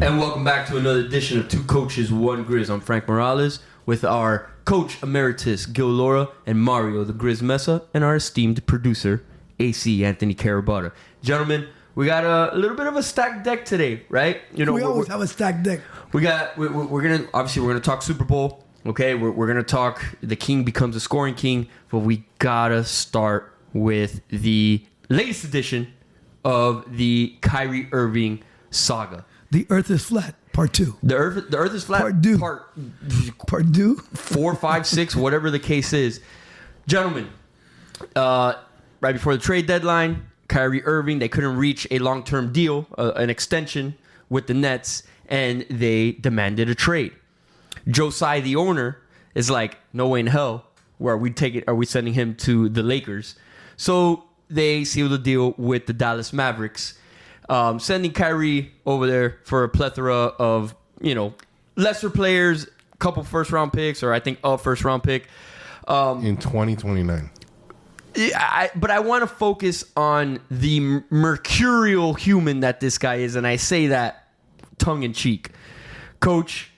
And welcome back to another edition of Two Coaches, One Grizz. I'm Frank Morales with our Coach Emeritus, Gil Laura, and Mario, the Grizz Mesa, and our esteemed producer, AC Anthony Carabata. Gentlemen, we got a little bit of a stacked deck today, right? You know, we always have a stacked deck. We're gonna talk Super Bowl. Okay, we're gonna talk the king becomes a scoring king, but we gotta start with the latest edition of the Kyrie Irving saga. The Earth is flat, part 2. The Earth is flat. Part 2. Part 2. 4, 5, 6, whatever the case is. Gentlemen, right before the trade deadline, Kyrie Irving, they couldn't reach a long-term deal, an extension with the Nets, and they demanded a trade. Joe Tsai, the owner, is like, no way in hell are we sending him to the Lakers. So they sealed a deal with the Dallas Mavericks, sending Kyrie over there for a plethora of, lesser players, a couple first-round picks, or I think a first-round pick. In 2029. But I want to focus on the mercurial human that this guy is, and I say that tongue-in-cheek. Coach,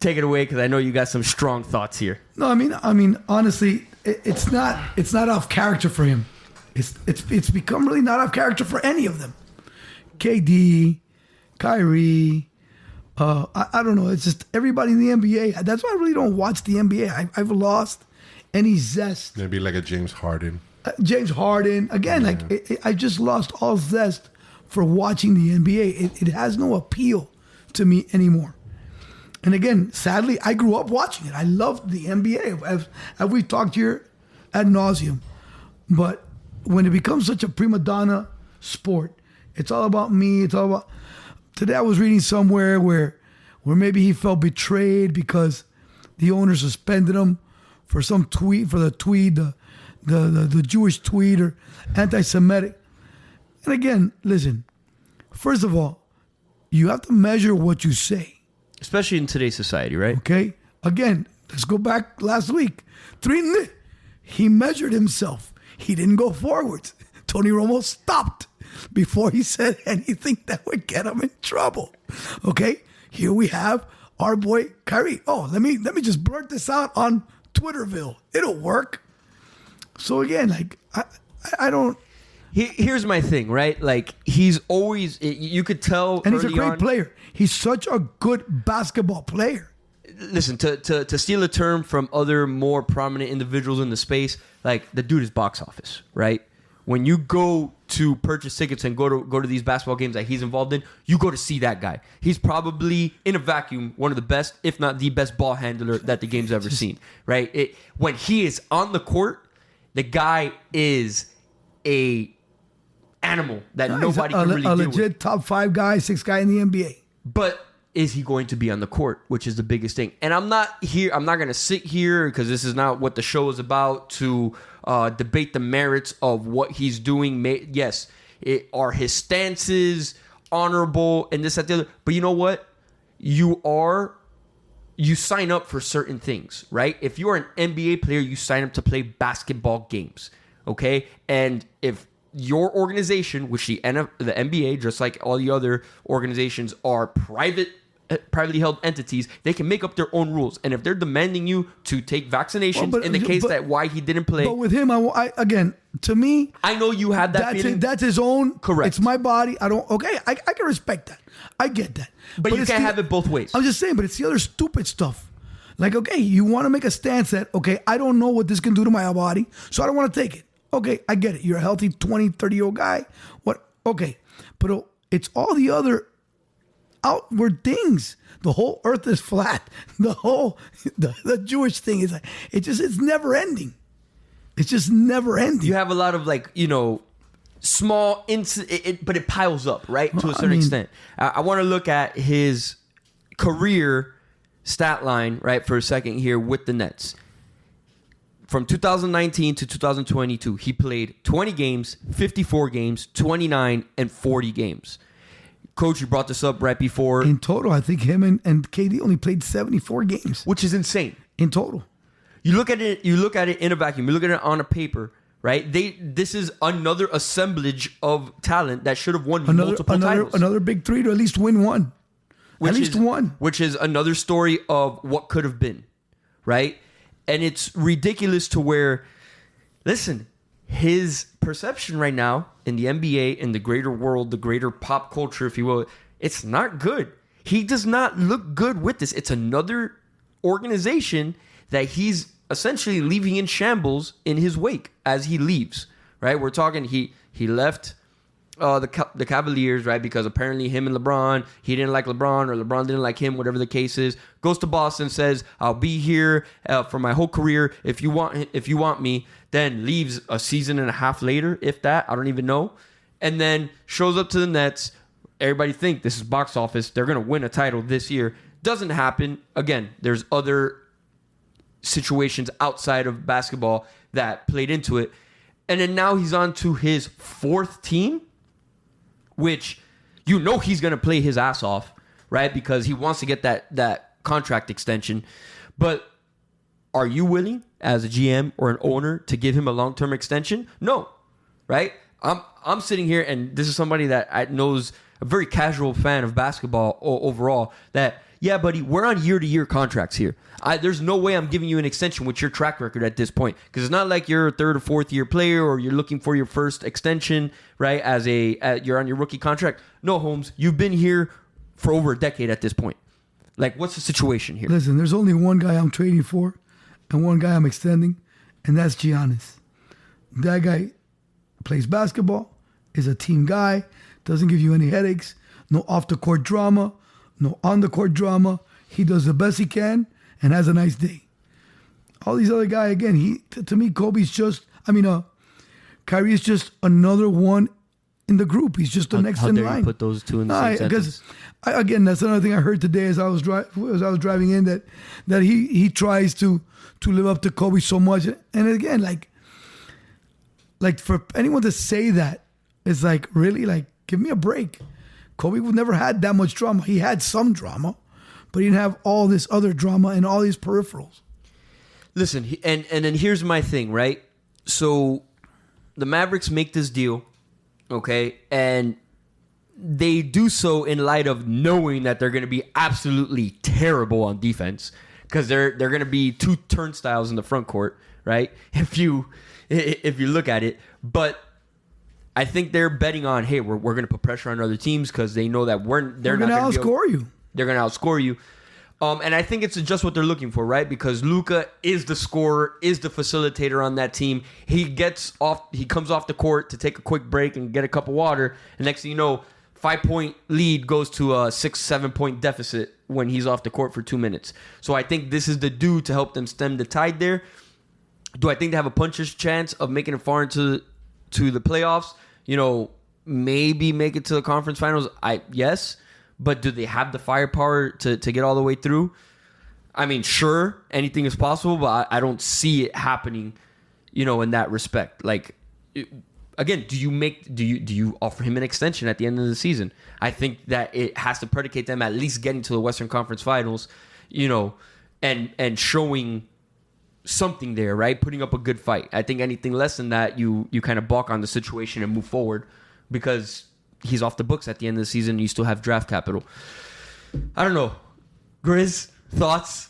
take it away, because I know you got some strong thoughts here. No, I mean, honestly, it's not off character for him. It's become really not off character for any of them. KD, Kyrie, I don't know. It's just everybody in the NBA. That's why I really don't watch the NBA. I've lost any zest. Maybe like a James Harden. James Harden. Again, I just lost all zest for watching the NBA. It has no appeal to me anymore. And again, sadly, I grew up watching it. I loved the NBA, as we talked here ad nauseum. But when it becomes such a prima donna sport, it's all about me. It's all about. Today I was reading somewhere where maybe he felt betrayed because the owner suspended him for some tweet, the Jewish tweet or anti-Semitic. And again, listen. First of all, you have to measure what you say, especially in today's society, right? Okay. Again, let's go back last week. He measured himself. He didn't go forwards. Tony Romo stopped before he said anything that would get him in trouble. Okay, here we have our boy Kyrie. Oh, let me just blurt this out on Twitterville. It'll work. So again, I don't. Here's my thing, right? Like, he's always, you could tell, and he's a great player. He's such a good basketball player. Listen, to steal a term from other more prominent individuals in the space, like, the dude is box office, right? When you go to purchase tickets and go to these basketball games that he's involved in, you go to see that guy. He's probably, in a vacuum, one of the best, if not the best ball handler that the game's ever seen, right? When he is on the court, the guy is a animal that nobody can really deal with. A legit top 5 guy, 6 guy in the NBA. But is he going to be on the court, which is the biggest thing? And I'm not going to sit here, because this is not what the show is about, to debate the merits of what he's doing. Yes, are his stances honorable and this, that, the other. But you know what? You sign up for certain things, right? If you're an NBA player, you sign up to play basketball games, okay? And if your organization, which the NBA, just like all the other organizations, are privately held entities, they can make up their own rules. And if they're demanding you to take vaccinations, in the case that why he didn't play. But with him, again, to me, I know you have that feeling. That's his own. Correct. It's my body. I can respect that. I get that. But you can't have it both ways. I'm just saying, but it's the other stupid stuff. Like, okay, you want to make a stance that, okay, I don't know what this can do to my body, so I don't want to take it. Okay, I get it. You're a healthy 20, 30-year-old guy. What? Okay. But it's all the other outward things. The whole earth is flat. The Jewish thing is like, it's never ending. It's just never ending. You have a lot of small but it piles up, right? To a certain extent. I want to look at his career stat line, right, for a second here with the Nets. From 2019 to 2022, he played 20 games, 54 games, 29, and 40 games. Coach, you brought this up right before. In total, I think him and KD only played 74 games. Which is insane. In total. You look at it in a vacuum. You look at it on a paper, right? This is another assemblage of talent that should have won multiple titles. Another big three to at least win one. At least one. Which is another story of what could have been, right? And it's ridiculous to where, listen, his perception right now in the NBA, in the greater world, the greater pop culture, if you will, it's not good. He does not look good with this. It's another organization that he's essentially leaving in shambles in his wake as he leaves, right? We're talking he left the Cavaliers, right? Because apparently him and LeBron, he didn't like LeBron or LeBron didn't like him, whatever the case is. Goes to Boston, says, I'll be here for my whole career if you want me. Then leaves a season and a half later, if that. I don't even know. And then shows up to the Nets. Everybody think this is box office. They're going to win a title this year. Doesn't happen. Again, there's other situations outside of basketball that played into it. And then now he's on to his fourth team, which you know he's going to play his ass off, right? Because he wants to get that contract extension. But are you willing as a GM or an owner to give him a long-term extension? No, right? I'm sitting here, and this is somebody that knows, a very casual fan of basketball overall, that, yeah, buddy, we're on year-to-year contracts here. There's no way I'm giving you an extension with your track record at this point, because it's not like you're a third or fourth year player or you're looking for your first extension, right? You're on your rookie contract. No, Holmes, you've been here for over a decade at this point. Like, what's the situation here? Listen, there's only one guy I'm trading for and one guy I'm extending, and that's Giannis. That guy plays basketball, is a team guy, doesn't give you any headaches, no off-the-court drama, no on-the-court drama. He does the best he can and has a nice day. All these other guys, again, to me, Kyrie is just another one in the group. He's just the next in line. How dare you put those two in the same sentence? Because, again, that's another thing I heard today as I was driving in, that he tries to live up to Kobe so much. And again, like for anyone to say that, it's like, really? Like, give me a break. Kobe never had that much drama. He had some drama, but he didn't have all this other drama and all these peripherals. Listen, and then here's my thing, right? So the Mavericks make this deal, okay? And they do so in light of knowing that they're going to be absolutely terrible on defense, because they're going to be two turnstiles in the front court, right? If you look at it. But I think they're betting on, hey, we're going to put pressure on other teams because they know that they're going to outscore you. They're going to outscore you. And I think it's just what they're looking for, right? Because Luka is the scorer, is the facilitator on that team. He comes off the court to take a quick break and get a cup of water. And next thing you know, 5-point lead goes to a 6-7 point deficit when he's off the court for 2 minutes. So I think this is the dude to help them stem the tide there. Do I think they have a puncher's chance of making it far into the playoffs? Maybe make it to the conference finals. Yes. But do they have the firepower to get all the way through? I mean, sure, anything is possible, but I don't see it happening, in that respect. Like, again, do you offer him an extension at the end of the season? I think that it has to predicate them at least getting to the Western Conference Finals, and showing something there, right? Putting up a good fight. I think anything less than that, you kind of balk on the situation and move forward, because he's off the books at the end of the season and you still have draft capital. I don't know. Grizz, thoughts?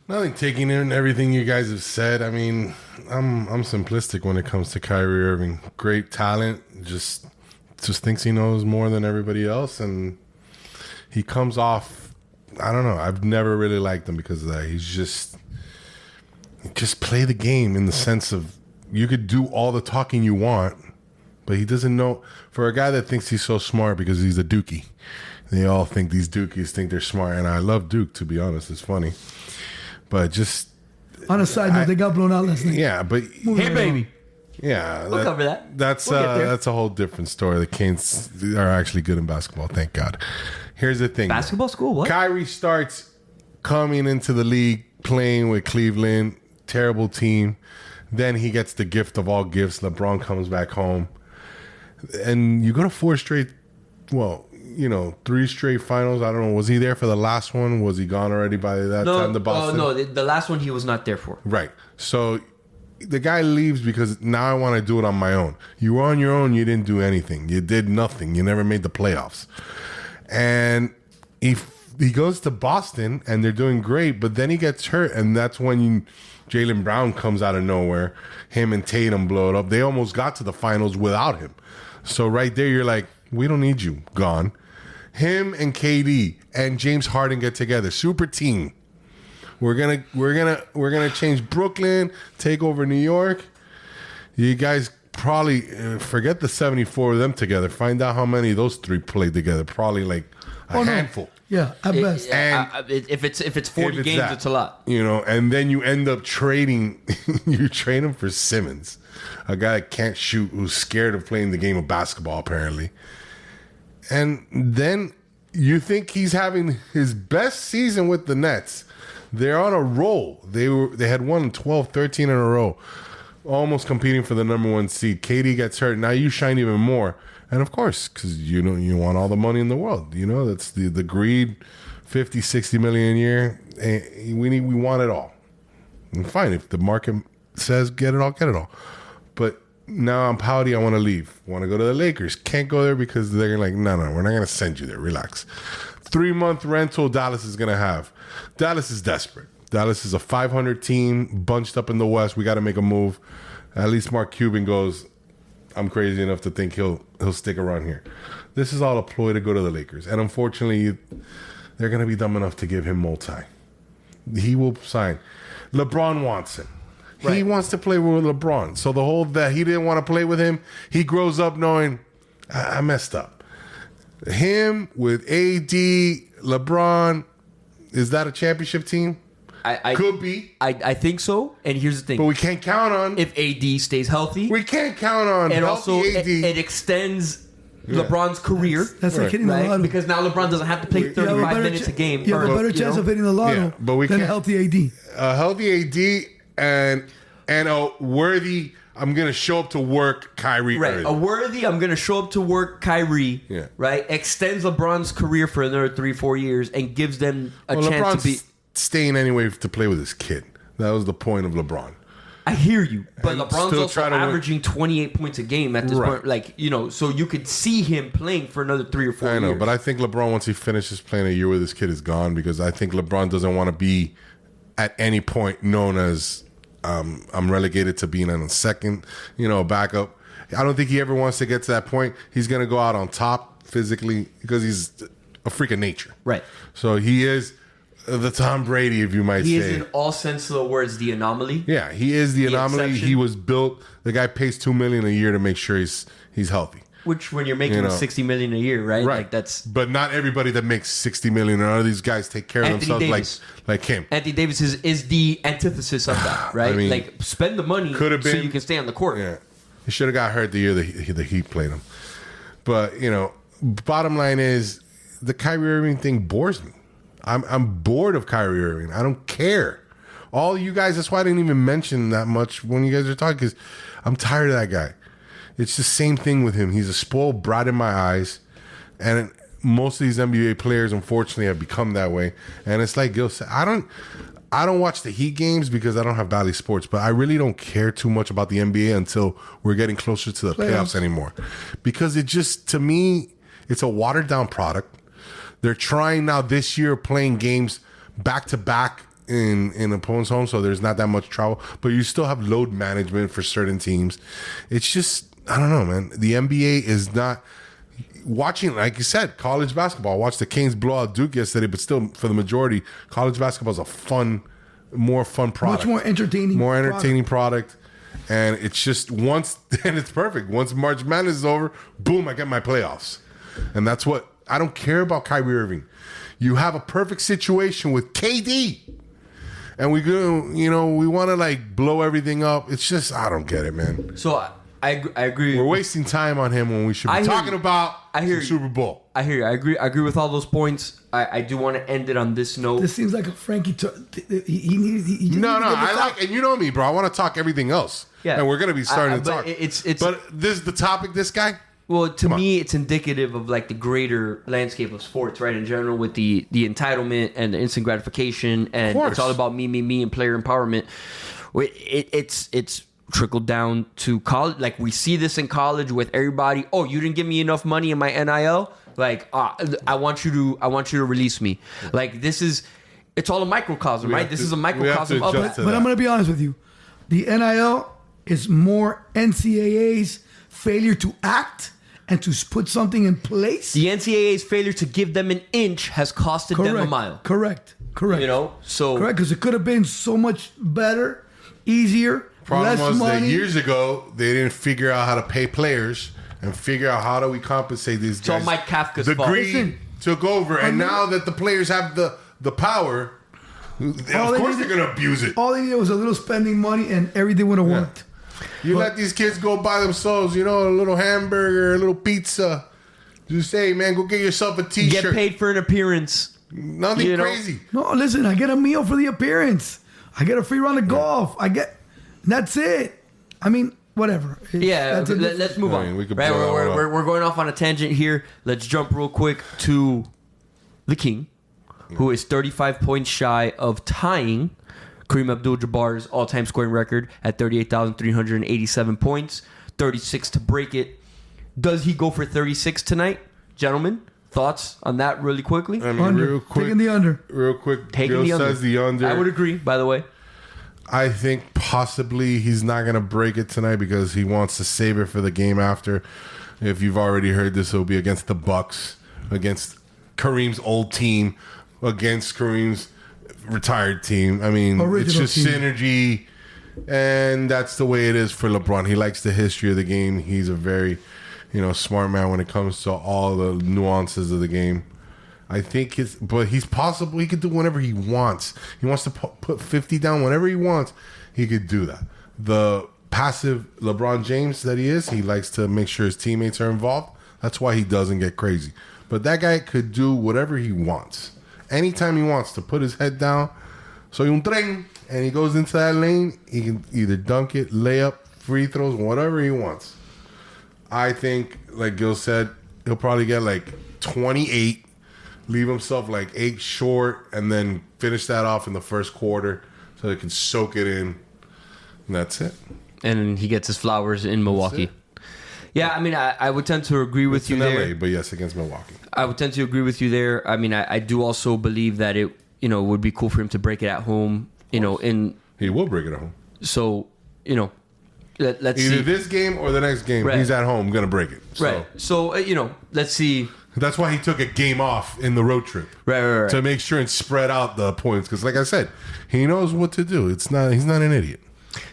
Nothing, taking in everything you guys have said. I mean, I'm simplistic when it comes to Kyrie Irving. Great talent, just thinks he knows more than everybody else, and he comes off, I don't know. I've never really liked him because of that. He's just play the game, in the sense of you could do all the talking you want, but he doesn't know. For a guy that thinks he's so smart because he's a Dookie, they all think these Dookies think they're smart, and I love Duke, to be honest. It's funny, but just on a side note, they got blown out last night. Yeah, but hey, baby. Yeah, we'll cover that. That's a whole different story. The Canes are actually good in basketball, thank God. Here's the thing: basketball school. What? Kyrie starts coming into the league, playing with Cleveland, terrible team. Then he gets the gift of all gifts. LeBron comes back home, and you go to 3 straight finals. I don't know. Was he there for the last one? Was he gone already by that time to Boston? No, the last one he was not there for. Right. So the guy leaves because now I want to do it on my own. You were on your own. You didn't do anything. You did nothing. You never made the playoffs. And he goes to Boston and they're doing great, but then he gets hurt, and that's when Jaylen Brown comes out of nowhere. Him and Tatum blow it up. They almost got to the finals without him. So right there, you're like, we don't need you. Gone. Him and KD and James Harden get together. Super team. We're gonna change Brooklyn, take over New York. You guys probably forget the 74 of them together. Find out how many of those three played together. Probably like a handful. No. Yeah, at best. And if it's 40 games, it's a lot. You know, and then you end up trading. You trade him for Simmons, a guy that can't shoot, who's scared of playing the game of basketball, apparently. And then you think he's having his best season with the Nets. They're on a roll. They had won 12, 13 in a row, almost competing for the number 1 seed. KD gets hurt. Now you shine even more. And of course, because you want all the money in the world. You know, that's the greed, 50, 60 million a year. We want it all. And fine, if the market says get it all, get it all. But now I'm pouty. I want to leave. Want to go to the Lakers. Can't go there because they're like, no, we're not going to send you there. Relax. 3-month rental Dallas is going to have. Dallas is desperate. Dallas is a 500 team bunched up in the West. We got to make a move. At least Mark Cuban goes, I'm crazy enough to think he'll stick around here. This is all a ploy to go to the Lakers. And unfortunately, they're going to be dumb enough to give him multi. He will sign. LeBron wants him. Right. He wants to play with LeBron. So the whole that he didn't want to play with him, he grows up knowing, I messed up. Him with AD, LeBron, is that a championship team? I could be. I think so. And here's the thing. But we can't count on. If AD stays healthy. We can't count on. And also, it extends LeBron's career. That's like hitting the lotto. Because now LeBron doesn't have to play 35 minutes a game. You have a better chance of hitting the lotto than a healthy AD. A healthy AD and a worthy, I'm going to show up to work Kyrie. Right. Early. A worthy, I'm going to show up to work Kyrie. Yeah. Right. Extends LeBron's career for another 3-4 years and gives them a chance LeBron's to be staying anyway to play with his kid. That was the point of LeBron. I hear you, but And LeBron's still also averaging 28 points a game at this point. Like, so you could see him playing for another 3 or 4 years. I know, but I think LeBron, once he finishes playing a year with his kid, is gone, because I think LeBron doesn't want to be at any point known as I'm relegated to being on a second, backup. I don't think he ever wants to get to that point. He's going to go out on top physically because he's a freak of nature. Right. So he is the Tom Brady, if you might say. He is, in all sense of the words, the anomaly. Yeah, he is the anomaly. Exception. He was built. The guy pays $2 million a year to make sure he's healthy. Which, when you're making $60 million a year, right? Right. Like that's. But not everybody that makes $60 million. None of these guys take care of Anthony themselves Davis. like him. Anthony Davis is the antithesis of that, right? I mean, like, spend the money so you can stay on the court. Yeah, he should have got hurt the year the Heat played him. But bottom line is, the Kyrie Irving thing bores me. I'm bored of Kyrie Irving. I don't care. All you guys, that's why I didn't even mention that much when you guys are talking, because I'm tired of that guy. It's the same thing with him. He's a spoiled brat in my eyes. And most of these NBA players, unfortunately, have become that way. And it's like Gil said, I don't watch the Heat games because I don't have Bally Sports, but I really don't care too much about the NBA until we're getting closer to the playoffs anymore. Because it just, to me, it's a watered down product. They're trying now this year playing games back to back in opponents' home, so there's not that much travel, but you still have load management for certain teams. It's just, I don't know, man. The NBA is not watching, like you said, college basketball. I watched the Kings blow out Duke yesterday, but still, for the majority, college basketball is a more fun product. Much more entertaining. Product. And it's just and it's perfect. Once March Madness is over, boom, I get my playoffs. And that's what, I don't care about Kyrie Irving. You have a perfect situation with KD. And we go, we want to blow everything up. It's just, I don't get it, man. So I agree. We're wasting time on him when we should be talking about the Super Bowl. I hear you. I agree with all those points. I do want to end it on this note. This seems like a Frankie. I like, and you know me, bro. I want to talk everything else. Yeah. And we're going to be starting to talk. But this is the topic, this guy? Well, to me, it's indicative of the greater landscape of sports, right? In general, with the entitlement and the instant gratification, and it's all about me, and player empowerment. It's trickle down to college. Like we see this in college with everybody. Oh, you didn't give me enough money in my NIL. Like I want you to release me. Like it's all a microcosm, right? This is a microcosm of that. But I'm going to be honest with you. The NIL is more NCAA's failure to act and to put something in place. The NCAA's failure to give them an inch has costed them a mile. Correct. You know, so correct, because it could have been so much better, easier, Problem less was money. that years ago they didn't figure out how to pay players and figure out how do we compensate these guys. So Mike Kafka's the fault. greed took over, and now that the players have the power, of course they're going to abuse it. All they needed was a little spending money, and everything would have worked. You let these kids go by themselves, you know, a little hamburger, a little pizza. Just say, man, go get yourself a T-shirt. Get paid for an appearance. Nothing crazy. No, listen, I get a meal for the appearance. I get a free round of golf. That's it. I mean, whatever. Let's move on. Right, we're going off on a tangent here. Let's jump real quick to the King, who is 35 points shy of tying Kareem Abdul-Jabbar's all-time scoring record at 38,387 points, 36 to break it. Does he go for 36 tonight, gentlemen? Thoughts on that really quickly? I mean, real quick. Taking the under. Real quick. Taking the under. Says the under. I would agree, by the way. I think possibly he's not going to break it tonight because he wants to save it for the game after. If you've already heard this, it'll be against the Bucks, against Kareem's old team, against Kareem's retired team. I mean, Original it's just team. synergy, and that's the way it is for LeBron. He likes the history of the game. He's a very, smart man when it comes to all the nuances of the game. I think he's possible. He could do whatever he wants. He wants to put 50 down whenever he wants. He could do that. The passive LeBron James that he is, he likes to make sure his teammates are involved. That's why he doesn't get crazy. But that guy could do whatever he wants. Anytime he wants to put his head down, soy un tren, and he goes into that lane, he can either dunk it, layup, free throws, whatever he wants. I think, like Gil said, he'll probably get like 28, leave himself like 8 short, and then finish that off in the first quarter so they can soak it in. And that's it. And he gets his flowers in Milwaukee. Yeah, I mean, I would tend to agree with you in there. LA, but yes, against Milwaukee. I would tend to agree with you there. I mean, I do also believe that it, would be cool for him to break it at home. He will break it at home. So, let's either see. this game or the next game. Right. He's at home, gonna break it. So. Right. So let's see. That's why he took a game off in the road trip. Right. To make sure and spread out the points. Because, like I said, he knows what to do. He's not an idiot.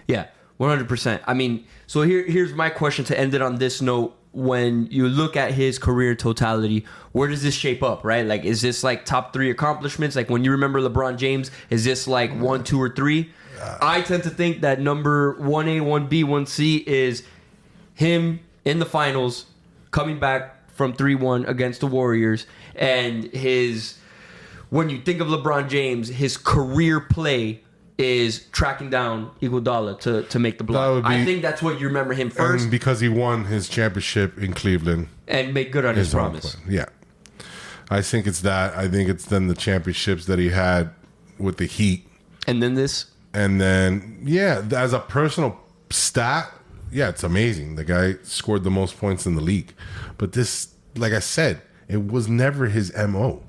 Yeah, 100%. I mean, so here's my question to end it on this note. When you look at his career totality, where does this shape up, right? Like, is this like top 3 accomplishments? Like, when you remember LeBron James, is this like 1, 2, or 3? I tend to think that number 1A, 1B, 1C is him in the finals, coming back from 3-1 against the Warriors, and when you think of LeBron James, his career play is tracking down Iguodala to make the block. I think that's what you remember him first. And because he won his championship in Cleveland. And made good on his promise. Yeah. I think it's that. I think it's then the championships that he had with the Heat. And then this. And then, as a personal stat, it's amazing. The guy scored the most points in the league. But this, like I said, it was never his MO.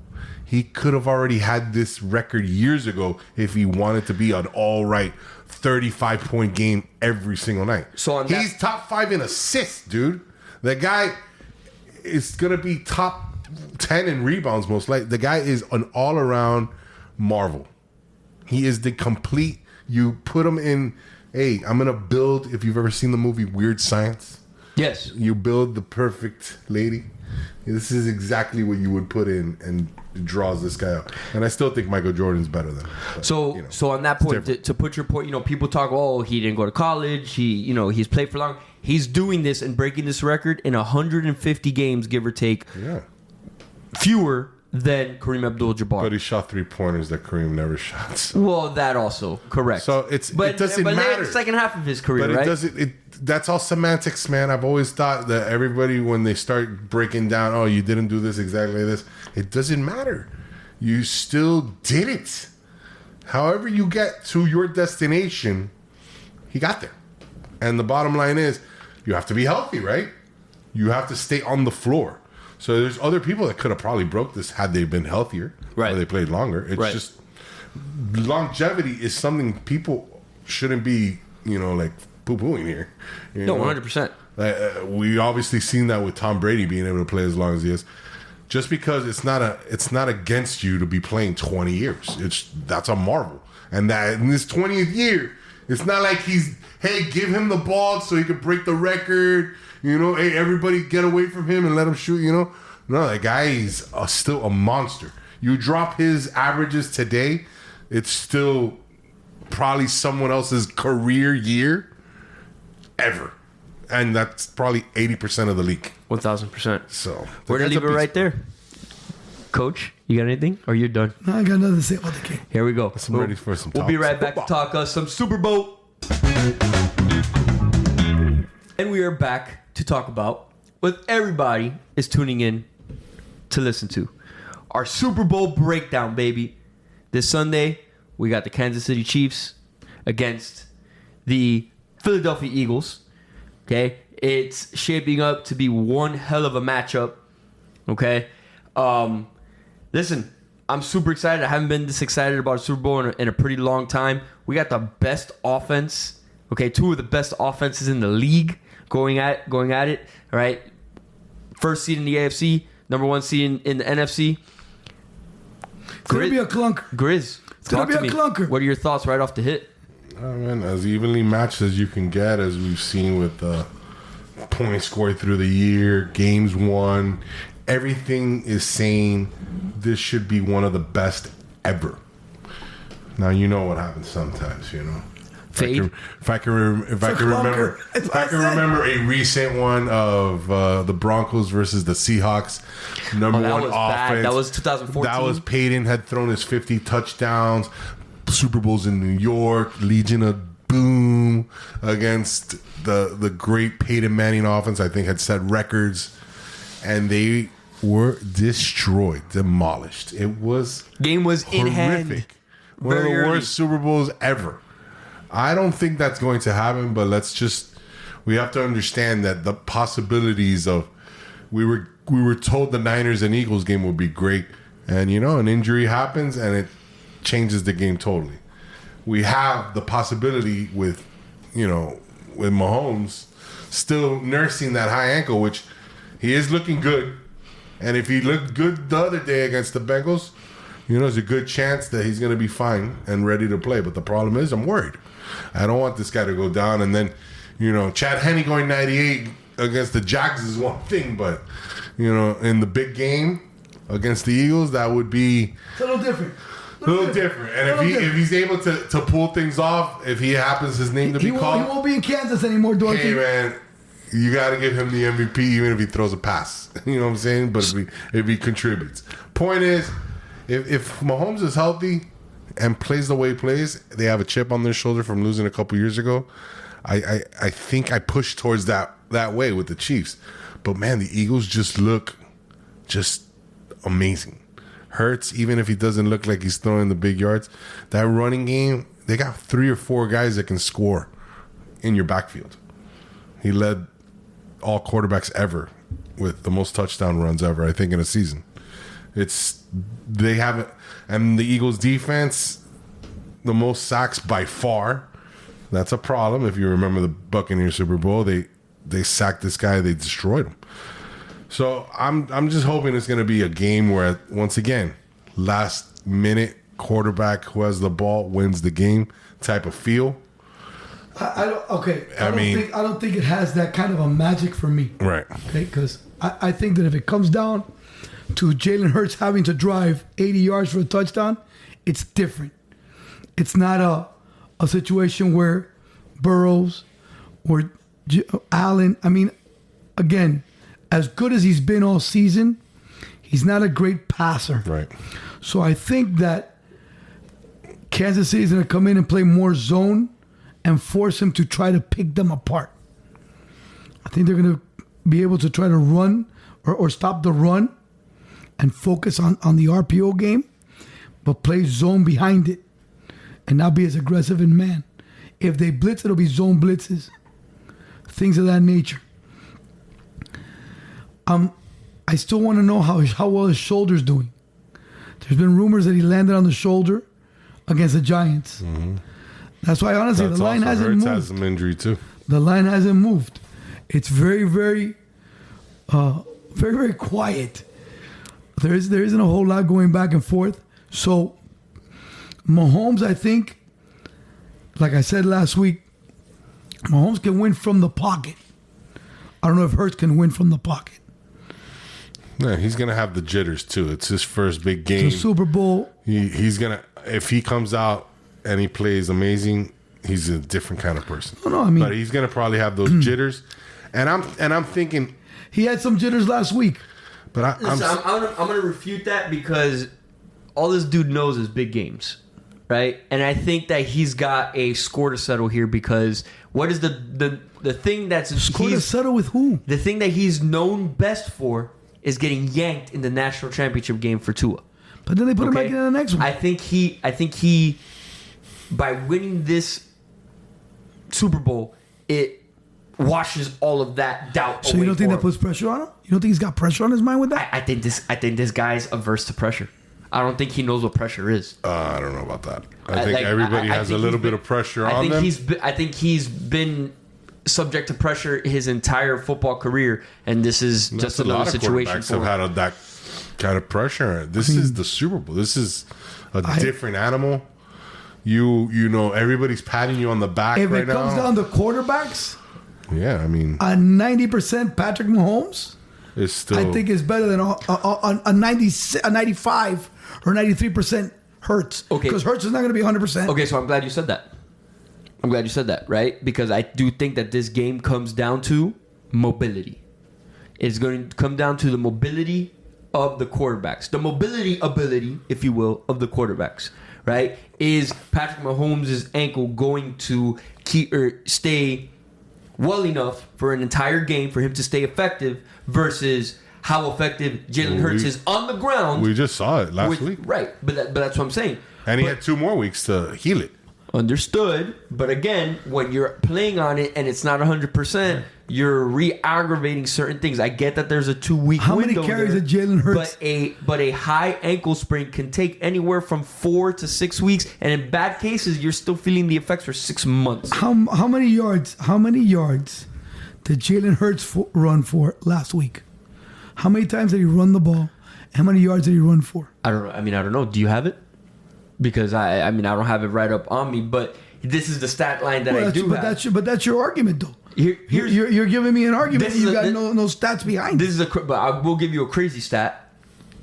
He could have already had this record years ago if he wanted to be an all-right 35-point game every single night. So he's top 5 in assists, dude. The guy is going to be top 10 in rebounds most likely. The guy is an all-around marvel. He is the complete... You put him in... Hey, I'm going to build... If you've ever seen the movie Weird Science... Yes. You build the perfect lady. This is exactly what you would put in, and it draws this guy out. And I still think Michael Jordan's better than him. But, so on that point, to put your point, people talk, he didn't go to college. He's played for long. He's doing this and breaking this record in 150 games, give or take. Yeah. Fewer than Kareem Abdul-Jabbar. But he shot 3-pointers that Kareem never shot. So. Well, that also correct. So it doesn't matter. The second half of his career, but right? That's all semantics, man. I've always thought that everybody, when they start breaking down, you didn't do this exactly this. It doesn't matter. You still did it. However you get to your destination, he got there. And the bottom line is, you have to be healthy, right? You have to stay on the floor. So there's other people that could have probably broke this had they been healthier, right? Or they played longer. It's just longevity is something people shouldn't be, like poo-pooing here. No, 100%. We obviously seen that with Tom Brady being able to play as long as he is. Just because it's not against you to be playing 20 years. That's a marvel. And that in this 20th year, it's not like hey, give him the ball so he can break the record. Hey, everybody get away from him and let him shoot, No, that guy is still a monster. You drop his averages today, it's still probably someone else's career year ever. And that's probably 80% of the league. 1,000%. So we're going to leave it right there. Coach, you got anything? Or you're done? No, I got nothing to say about the game. Here we go. I'm ready for some We'll be right back to talk some Super Bowl. And we are back to talk about what everybody is tuning in to listen to. Our Super Bowl breakdown, baby. This Sunday, we got the Kansas City Chiefs against the Philadelphia Eagles. Okay? It's shaping up to be one hell of a matchup. Okay? Listen, I'm super excited. I haven't been this excited about a Super Bowl in a pretty long time. We got the best offense. Okay, two of the best offenses in the league going at it. All right, first seed in the AFC, number one seed in the NFC. It's gonna be a clunker. Grizz, it's gonna be a clunker. What are your thoughts right off the hit? Oh, man, as evenly matched as you can get, as we've seen with points scored through the year, games won. Everything is saying this should be one of the best ever. Now you know what happens sometimes, Fade. If I can remember a recent one of the Broncos versus the Seahawks, number one offense. Bad. That was 2014. That was Peyton had thrown his 50 touchdowns. Super Bowls in New York, Legion of Boom against the great Peyton Manning offense. I think had set records, and they were destroyed, demolished. It was game was horrific. In hand. One of the worst Super Bowls ever. I don't think that's going to happen, but we have to understand that the possibilities of we were told the Niners and Eagles game would be great, and an injury happens and it changes the game totally. We have the possibility with Mahomes still nursing that high ankle, which he is looking good. And if he looked good the other day against the Bengals, there's a good chance that he's going to be fine and ready to play. But the problem is, I'm worried. I don't want this guy to go down. And then, Chad Henne going 98 against the Jags is one thing. But, in the big game against the Eagles, that would be a little different. And if he's able to pull things off, if he happens his name to be called. He won't be in Kansas anymore, Dorothy. Hey, man. You got to give him the MVP even if he throws a pass. You know what I'm saying? But if he contributes. Point is, if Mahomes is healthy and plays the way he plays, they have a chip on their shoulder from losing a couple years ago. I think I push towards that way with the Chiefs. But, man, the Eagles just look amazing. Hurts, even if he doesn't look like he's throwing the big yards. That running game, they got 3 or 4 guys that can score in your backfield. He led all quarterbacks ever with the most touchdown runs ever, I think, in a season. They haven't, and the Eagles defense, the most sacks by far. That's a problem. If you remember the Buccaneers Super Bowl, they sacked this guy, they destroyed him. So I'm just hoping it's going to be a game where, once again, last minute quarterback who has the ball wins the game type of feel. I don't think it has that kind of a magic for me. Right. Okay, because I think that if it comes down to Jalen Hurts having to drive 80 yards for a touchdown, it's different. It's not a situation where Burrows or Allen, again, as good as he's been all season, he's not a great passer. Right. So I think that Kansas City is going to come in and play more zone and force him to try to pick them apart. I think they're going to be able to try to run or stop the run and focus on the RPO game, but play zone behind it and not be as aggressive in man. If they blitz, it'll be zone blitzes. things of that nature. I still want to know how well his shoulder's doing. There's been rumors that he landed on the shoulder against the Giants. Mm-hmm. That's why, honestly, the line hasn't moved. Has some injury too. The line hasn't moved. It's very, very, very, very quiet. There isn't a whole lot going back and forth. So, Mahomes, I think, like I said last week, Mahomes can win from the pocket. I don't know if Hurts can win from the pocket. Yeah, he's gonna have the jitters too. It's his first big game. It's a Super Bowl. He's gonna, if he comes out and he plays amazing, he's a different kind of person. No, I mean, but he's gonna probably have those jitters. And I'm thinking he had some jitters last week. But I'm gonna refute that because all this dude knows is big games, right? And I think that he's got a score to settle here because what is the thing that's score to settle with who? The thing that he's known best for is getting yanked in the national championship game for Tua. But then they put him back in the next one. I think he by winning this Super Bowl, it washes all of that doubt away. So you don't think that puts pressure on him? You don't think he's got pressure on his mind with that? I think this guy's averse to pressure. I don't think he knows what pressure is. I don't know about that. I think everybody has a little bit of pressure on them. I think he's been subject to pressure his entire football career, and this is just another situation for him. Have had that kind of pressure. This is the Super Bowl. This is a different animal. You know, everybody's patting you on the back right now. If it comes down to quarterbacks, yeah, I mean, a 90% Patrick Mahomes is still, I think, is better than a 95 or 93% Hurts. Okay, because Hurts is not going to be 100%. Okay, so I'm glad you said that. Right? Because I do think that this game comes down to mobility. It's going to come down to the mobility of the quarterbacks. The mobility ability, if you will, of the quarterbacks. Right? Is Patrick Mahomes' ankle going to keep or stay well enough for an entire game for him to stay effective versus how effective Jalen Hurts is on the ground? We just saw it last week. Right. But that's what I'm saying. And he had 2 more weeks to heal it. Understood. But again, when you're playing on it and it's not 100%, you're re-aggravating certain things. I get that there's a 2-week window. How many carries did Jalen Hurts? But a high ankle sprain can take anywhere from 4 to 6 weeks, and in bad cases, you're still feeling the effects for 6 months. How many yards? How many yards did Jalen Hurts run for last week? How many times did he run the ball? How many yards did he run for? I don't know. I don't know. Do you have it? Because I don't have it right up on me, but this is the stat line that I do have. But that's your argument, though. You're giving me an argument. You got no stats behind it. But I will give you a crazy stat.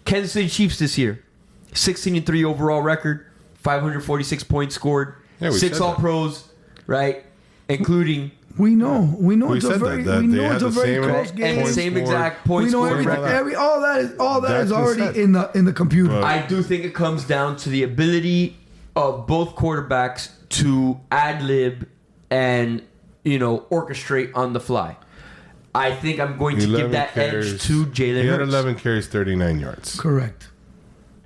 Kansas City Chiefs this year, 16-3 overall record, 546 points scored, 6 All-Pros, right, including. We know it's a very close game. And the same exact points scored. We know everything. All that is already in the computer. I do think it comes down to the ability of both quarterbacks to ad-lib and, orchestrate on the fly. I think I'm going to give that edge to Jalen Hurts. He had 11 carries, 39 yards. Correct.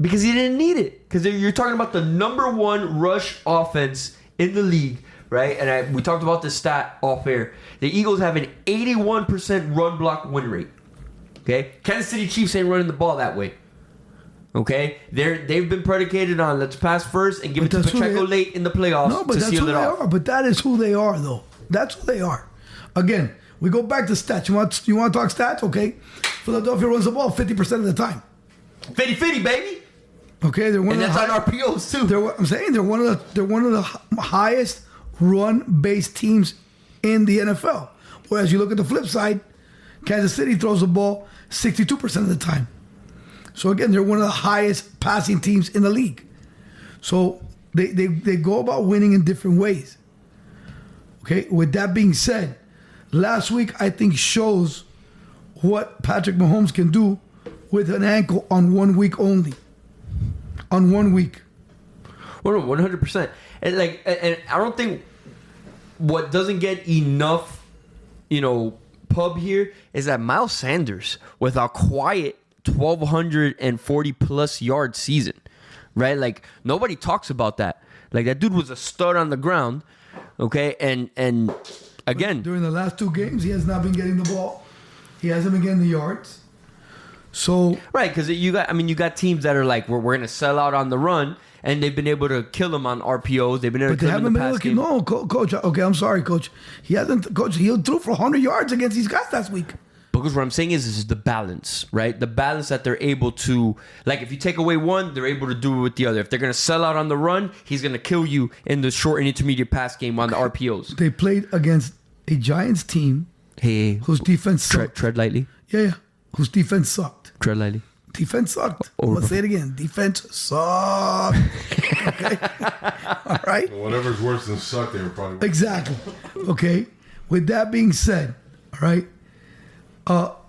Because he didn't need it. Because you're talking about the number 1 rush offense in the league. Right, and we talked about this stat off air. The Eagles have an 81% run block win rate. Okay, Kansas City Chiefs ain't running the ball that way. Okay, they've been predicated on let's pass first and give it to Pacheco late in the playoffs to seal it off. But that is who they are, though. That's who they are. Again, we go back to stats. You want to talk stats? Okay, Philadelphia runs the ball 50% of the time. 50-50, baby. Okay, they're one and of that's on RPOs too. I'm saying they're one of the highest run-based teams in the NFL. Whereas you look at the flip side, Kansas City throws the ball 62% of the time. So again, they're one of the highest passing teams in the league. So they go about winning in different ways. Okay, with that being said, last week I think shows what Patrick Mahomes can do with an ankle on 1 week only. On 1 week. Well, 100%. And I don't think what doesn't get enough, pub here is that Miles Sanders with a quiet 1,240 plus yard season, right? Like nobody talks about that. Like that dude was a stud on the ground, okay, and again, During the last 2 games, he has not been getting the ball. He hasn't been getting the yards. So right, because you got teams that are like, we're going to sell out on the run, and they've been able to kill them on RPOs. They've been able to kill them in the pass game. No, Coach. Okay, I'm sorry, Coach. He hasn't. Coach, he threw for 100 yards against these guys last week. Because what I'm saying is the balance, right? The balance that they're able to, like, if you take away one, they're able to do it with the other. If they're going to sell out on the run, he's going to kill you in the short and intermediate pass game on the RPOs. They played against a Giants team whose defense sucked. Tread lightly. Yeah. Whose defense sucked. Tread lightly. Defense sucked. I'm going to say it again. Defense sucked. Okay? All right? Whatever's worse than suck, they were probably... Exactly. Okay? With that being said, all right,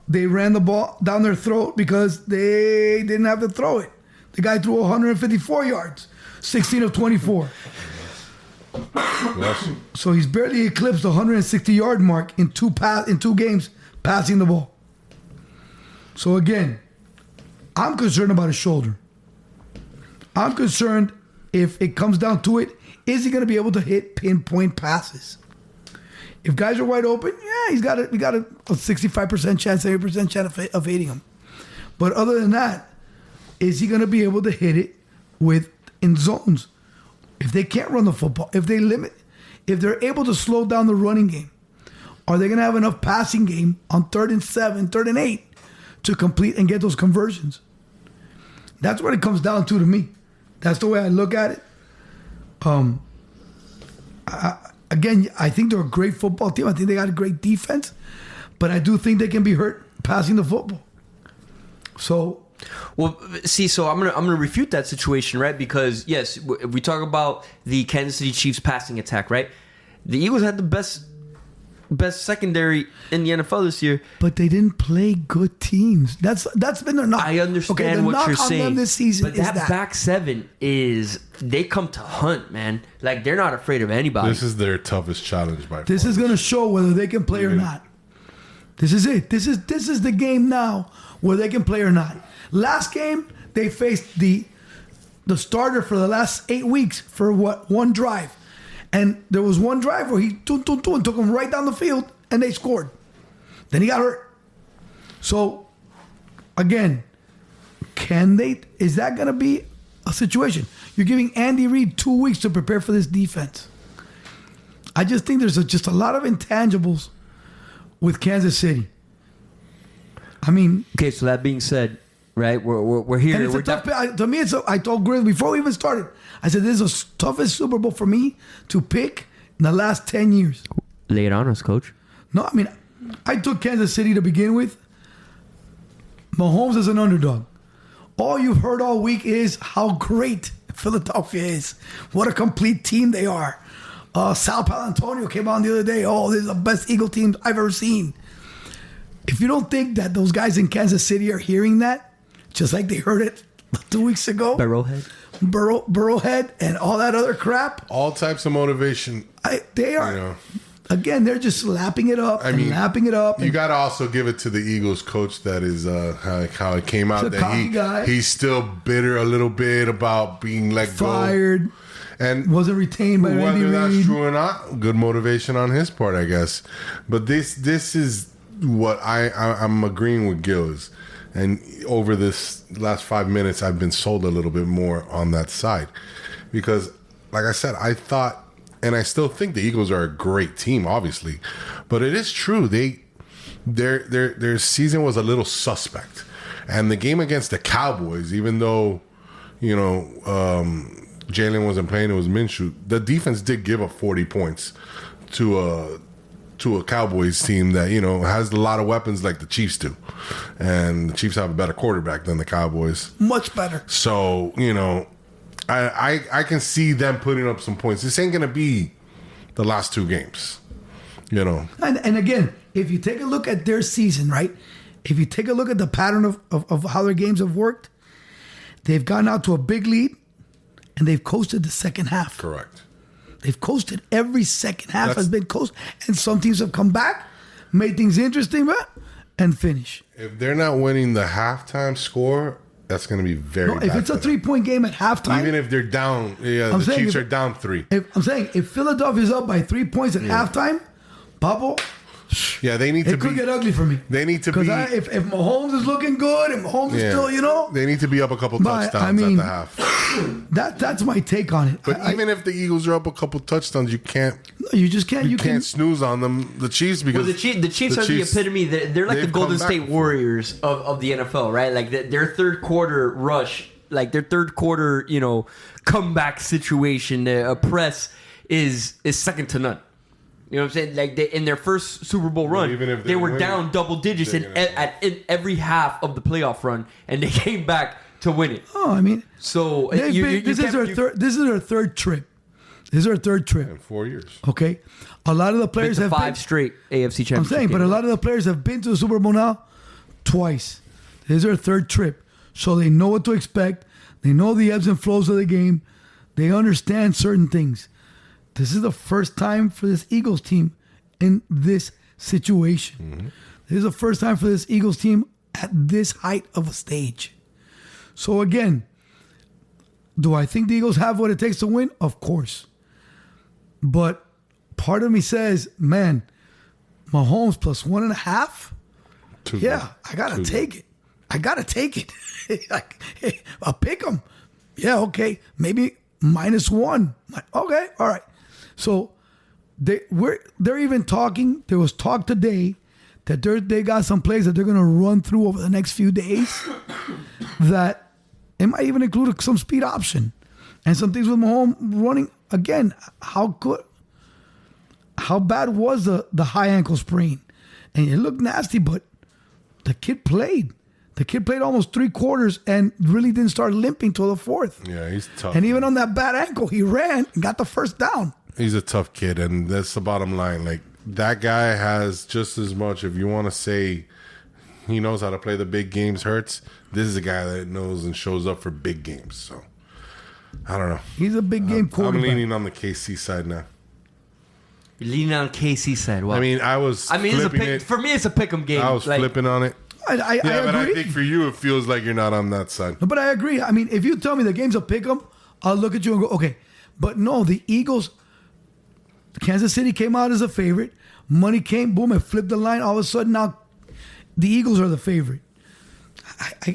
they ran the ball down their throat because they didn't have to throw it. The guy threw 154 yards, 16 of 24. Yes. So he's barely eclipsed the 160-yard mark in 2 games passing the ball. So again, I'm concerned about his shoulder. I'm concerned if it comes down to it, is he going to be able to hit pinpoint passes? If guys are wide open, yeah, we got a 65% chance, 80% chance of hitting him. But other than that, is he going to be able to hit it in zones? If they can't run the football, if they're able to slow down the running game, are they going to have enough passing game on 3rd and 7, 3rd and 8 to complete and get those conversions? That's what it comes down to me. That's the way I look at it. Again, I think they're a great football team. I think they got a great defense, but I do think they can be hurt passing the football. So, well, see, so I'm gonna refute that situation, right? Because yes, if we talk about the Kansas City Chiefs passing attack, right? The Eagles had the best secondary in the NFL this year, but they didn't play good teams. That's been their knock. I understand what you're saying. Them this season but that back seven they come to hunt, man. Like, they're not afraid of anybody. This is their toughest challenge by far. This is going to show whether they can play or not. This is it. This is the game now where they can play or not. Last game they faced the starter for the last 8 weeks for one drive. And there was one drive where he took him right down the field, and they scored. Then he got hurt. So, again, is that going to be a situation? You're giving Andy Reid 2 weeks to prepare for this defense. I just think there's just a lot of intangibles with Kansas City. I mean... Okay, so that being said, right, we're here. And it's a tough... To me, I told Grizz before we even started, I said, this is the toughest Super Bowl for me to pick in the last 10 years. Lay it on us, Coach. No, I mean, I took Kansas City to begin with. Mahomes is an underdog. All you've heard all week is how great Philadelphia is. What a complete team they are. Sal Palantonio came on the other day. Oh, this is the best Eagle team I've ever seen. If you don't think that those guys in Kansas City are hearing that, just like they heard it 2 weeks ago. Burrowhead and all that other crap. All types of motivation. They are. You know. Again, they're just lapping it up lapping it up. You got to also give it to the Eagles coach that is how it came out that he's still bitter a little bit about being fired. Go. And wasn't retained by Andy Reid. Whether that's true or not, good motivation on his part, I guess. But this is what I'm agreeing with Gills. And over this last 5 minutes, I've been sold a little bit more on that side. Because, like I said, I thought, and I still think the Eagles are a great team, obviously. But it is true. Their season was a little suspect. And the game against the Cowboys, even though, Jalen wasn't playing, it was Minshew, the defense did give up 40 points to a Cowboys team that, has a lot of weapons like the Chiefs do. And the Chiefs have a better quarterback than the Cowboys. Much better. So, I can see them putting up some points. This ain't going to be the last 2 games, And again, if you take a look at their season, right? If you take a look at the pattern of how their games have worked, they've gone out to a big lead and they've coasted the second half. Correct. They've coasted. Every second half has been coasted. And some teams have come back, made things interesting, and finish. If they're not winning the halftime score, that's going to be very bad. If it's a 3-point game at halftime. Even if they're down, the Chiefs are down 3. If Philadelphia's up by 3 points at halftime, Papo, Yeah, they need to it could be. get ugly for me. They need to be. Because if Mahomes is looking good and Mahomes is still, they need to be up a couple But, touchdowns I mean, at the half. that's my take on it. But even if the Eagles are up a couple touchdowns, you just can't. you can't snooze on them. The Chiefs, because the Chiefs are the epitome. They're like the they've Golden come back State before. Warriors of the NFL, right? Like their third quarter rush, like their third quarter, comeback situation, a press is second to none. You know what I'm saying? Like in their first Super Bowl run, even if they were win, down double digits in every half of the playoff run, and they came back to win it. Oh, I mean, so this is their third trip. This is their third trip in 4 years. Okay, a lot of the players have five straight AFC championship. I'm saying, but a lot of the players have been to the Super Bowl now twice. This is their third trip, so they know what to expect. They know the ebbs and flows of the game. They understand certain things. This is the first time for this Eagles team in this situation. Mm-hmm. This is the first time for this Eagles team at this height of a stage. So again, do I think the Eagles have what it takes to win? Of course. But part of me says, man, Mahomes plus 1.5? Yeah, I got to take it. I got to take it. Like, hey, I'll pick them. Yeah, okay. Maybe -1. Okay, all right. So they're even talking. There was talk today that they got some plays that they're going to run through over the next few days that it might even include some speed option and some things with Mahomes running. Again, how bad was the high ankle sprain? And it looked nasty, but the kid played. The kid played almost 3 quarters and really didn't start limping till the fourth. Yeah, he's tough. And even on that bad ankle, he ran and got the first down. He's a tough kid, and that's the bottom line. Like, that guy has just as much, if you want to say he knows how to play the big games, Hurts, this is a guy that knows and shows up for big games. So, I don't know. He's a big game quarterback. I'm leaning on the KC side now. You're leaning on KC side. Well, I mean, for me, it's a pick'em game. I was flipping on it. I agree. But I think for you, it feels like you're not on that side. No, but I agree. I mean, if you tell me the game's a pick'em, I'll look at you and go, okay. But no, the Eagles, Kansas City came out as a favorite. Money came, boom, it flipped the line. All of a sudden, now the Eagles are the favorite.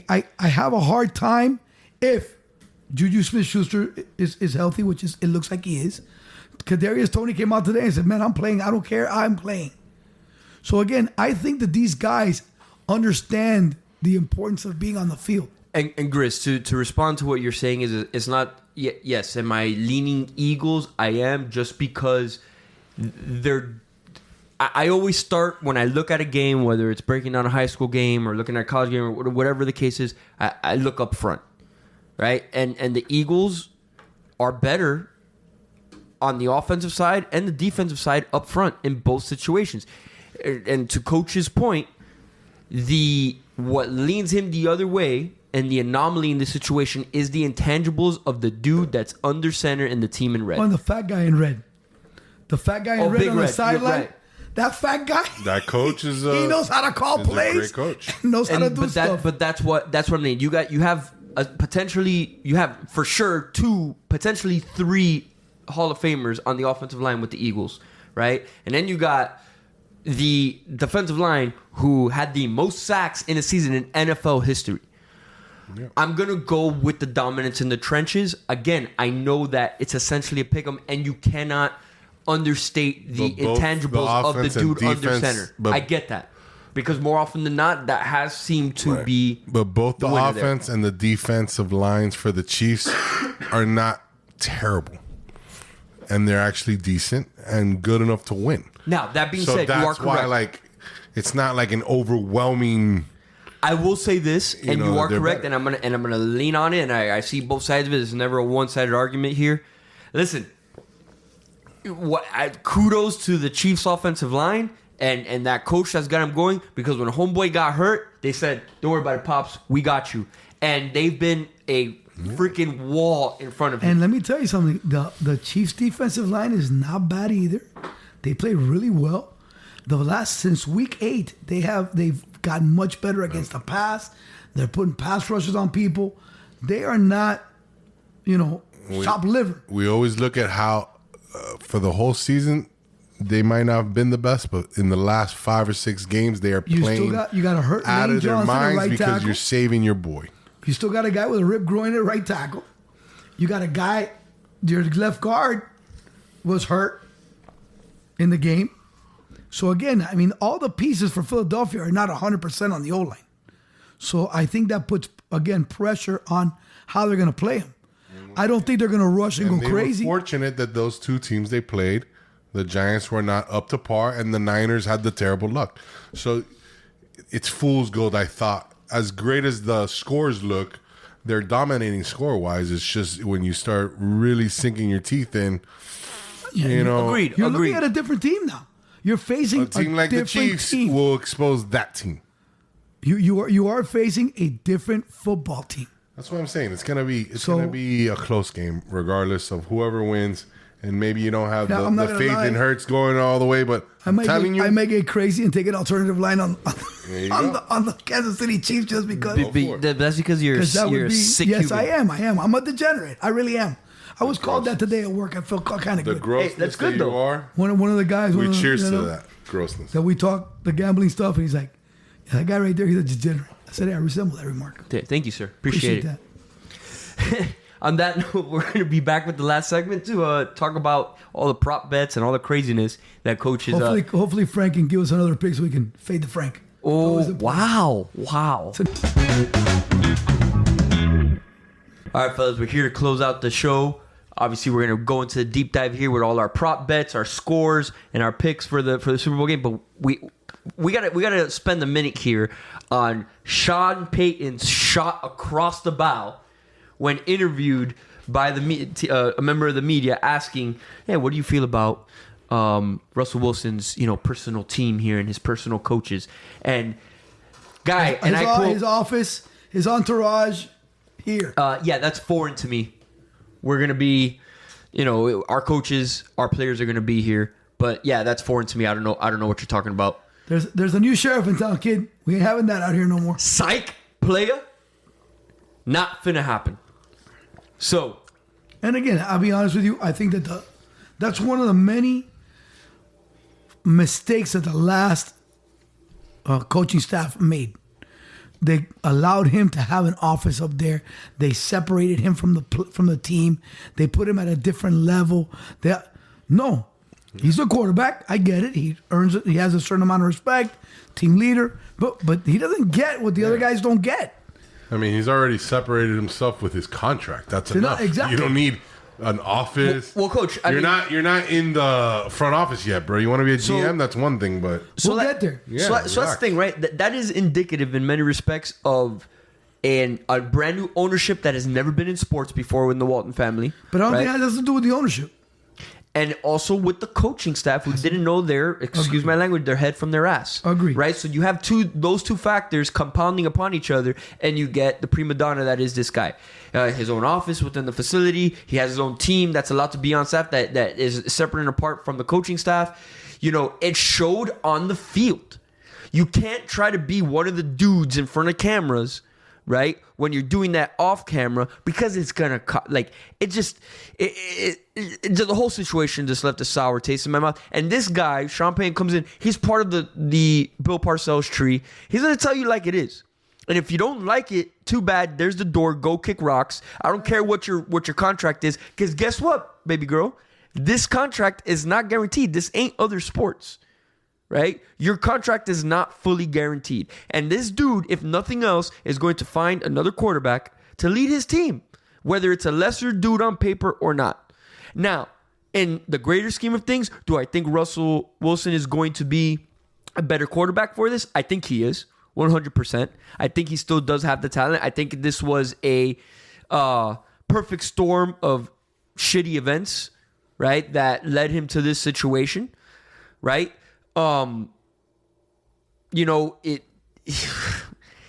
I have a hard time if Juju Smith-Schuster is healthy, which it looks like he is. Kadarius Toney came out today and said, man, I'm playing. I don't care. I'm playing. So again, I think that these guys understand the importance of being on the field. And Grizz, to respond to what you're saying is it's not, yes, am I leaning Eagles? I am, just because I always start when I look at a game, whether it's breaking down a high school game or looking at a college game or whatever the case is, I look up front, right? And the Eagles are better on the offensive side and the defensive side up front in both situations. And to Coach's point, what leans him the other way and the anomaly in this situation is the intangibles of the dude that's under center in the team in red. On the fat guy in red. The fat guy in red on the sideline. Right. That fat guy. That coach is he knows how to call plays. A great coach. Knows how to do stuff. But that's what I'm saying. You have for sure 2, potentially 3 Hall of Famers on the offensive line with the Eagles, right? And then you got the defensive line who had the most sacks in a season in NFL history. Yeah. I'm going to go with the dominance in the trenches. Again, I know that it's essentially a pick'em, and you cannot understate the intangibles of the dude under center. I get that. Because more often than not, that has seemed to be But both the offense and the defensive lines for the Chiefs are not terrible. And they're actually decent and good enough to win. Now, that being said, you are correct. That's why, it's not like an overwhelming. I will say this, and you are correct, better. and I'm gonna lean on it, and I see both sides of it. There's never a one-sided argument here. Listen, kudos to the Chiefs' offensive line and that coach that's got him going, because when homeboy got hurt, they said, "Don't worry about it, Pops. We got you." And they've been a freaking wall in front of him. And let me tell you something. The Chiefs' defensive line is not bad either. They play really well. Since week 8, they've gotten much better against the pass. They're putting pass rushes on people. They are not, chopped liver. We always look at how, for the whole season, they might not have been the best, but in the last 5 or 6 games, they are playing you got to hurt out Lane of their Johnson at minds right because tackle. you're saving your boy. You still got a guy with a rib groin at right tackle. You got a guy, your left guard was hurt in the game. So again, I mean, all the pieces for Philadelphia are not 100% on the O-line. So I think that puts, again, pressure on how they're going to play him. I don't think they're going to rush and go crazy. Were fortunate that those 2 teams they played, the Giants were not up to par, and the Niners had the terrible luck. So it's fool's gold, I thought. As great as the scores look, they're dominating score-wise. It's just when you start really sinking your teeth in, you know. Agreed. You're looking at a different team now. You're facing A team like the Chiefs team. will expose that team. You are facing a different football team. That's what I'm saying. It's gonna be a close game, regardless of whoever wins. And maybe you don't have the faith in Hurts going all the way, but I may get crazy and take an alternative line on the Kansas City Chiefs just because. That's because you're sick. Yes, I am. I'm a degenerate. I really am. I was called that today at work. I feel kind of good. The grossness that's good, that though. you are. One of the guys. We cheers to that grossness. That we talk the gambling stuff, and he's like, yeah, that guy right there, he's a degenerate. I said, I resemble that remark. Thank you, sir. Appreciate that. On that note, we're going to be back with the last segment to talk about all the prop bets and all the craziness that coaches. Hopefully, Frank can give us another pick so we can fade the Frank. Oh, wow. All right, fellas, we're here to close out the show. Obviously, we're going to go into the deep dive here with all our prop bets, our scores, and our picks for the Super Bowl game. But we gotta spend a minute here on Sean Payton's shot across the bow when interviewed by a member of the media, asking, "Hey, what do you feel about Russell Wilson's personal team here and his personal coaches?" And guy, and I quote, his office, his entourage here. Yeah, that's foreign to me. We're going to be, our coaches, our players are going to be here. But yeah, that's foreign to me. I don't know what you're talking about. There's a new sheriff in town, kid. We ain't having that out here no more. Psych, player. Not finna happen. So. And again, I'll be honest with you. I think that's one of the many mistakes that the last coaching staff made. They allowed him to have an office up there. They separated him from the team. They put him at a different level. He's a quarterback. I get it. He earns it. He has a certain amount of respect. Team leader, but he doesn't get what the other guys don't get. I mean, he's already separated himself with his contract. That's enough. Exactly. You don't need an office. Well, coach, you're not in the front office yet, bro. You want to be a GM? That's one thing, but we'll get there. So that's the thing, right? That is indicative in many respects of a brand new ownership that has never been in sports before in the Walton family. But I don't think that has to do with the ownership. And also with the coaching staff who didn't know their head from their ass. Agreed. Right? So you have those two factors compounding upon each other, and you get the prima donna that is this guy. His own office within the facility. He has his own team that's allowed to be on staff that is separate and apart from the coaching staff. It showed on the field. You can't try to be one of the dudes in front of cameras, right? When you're doing that off camera, because it's gonna the whole situation just left a sour taste in my mouth. And this guy, Sean Payton, comes in. He's part of the Bill Parcells tree. He's gonna tell you like it is. And if you don't like it, too bad. There's the door. Go kick rocks. I don't care what your contract is, because guess what, baby girl? This contract is not guaranteed. This ain't other sports. Right? Your contract is not fully guaranteed. And this dude, if nothing else, is going to find another quarterback to lead his team, whether it's a lesser dude on paper or not. Now, in the greater scheme of things, do I think Russell Wilson is going to be a better quarterback for this? I think he is, 100%. I think he still does have the talent. I think this was a perfect storm of shitty events, right, that led him to this situation, right?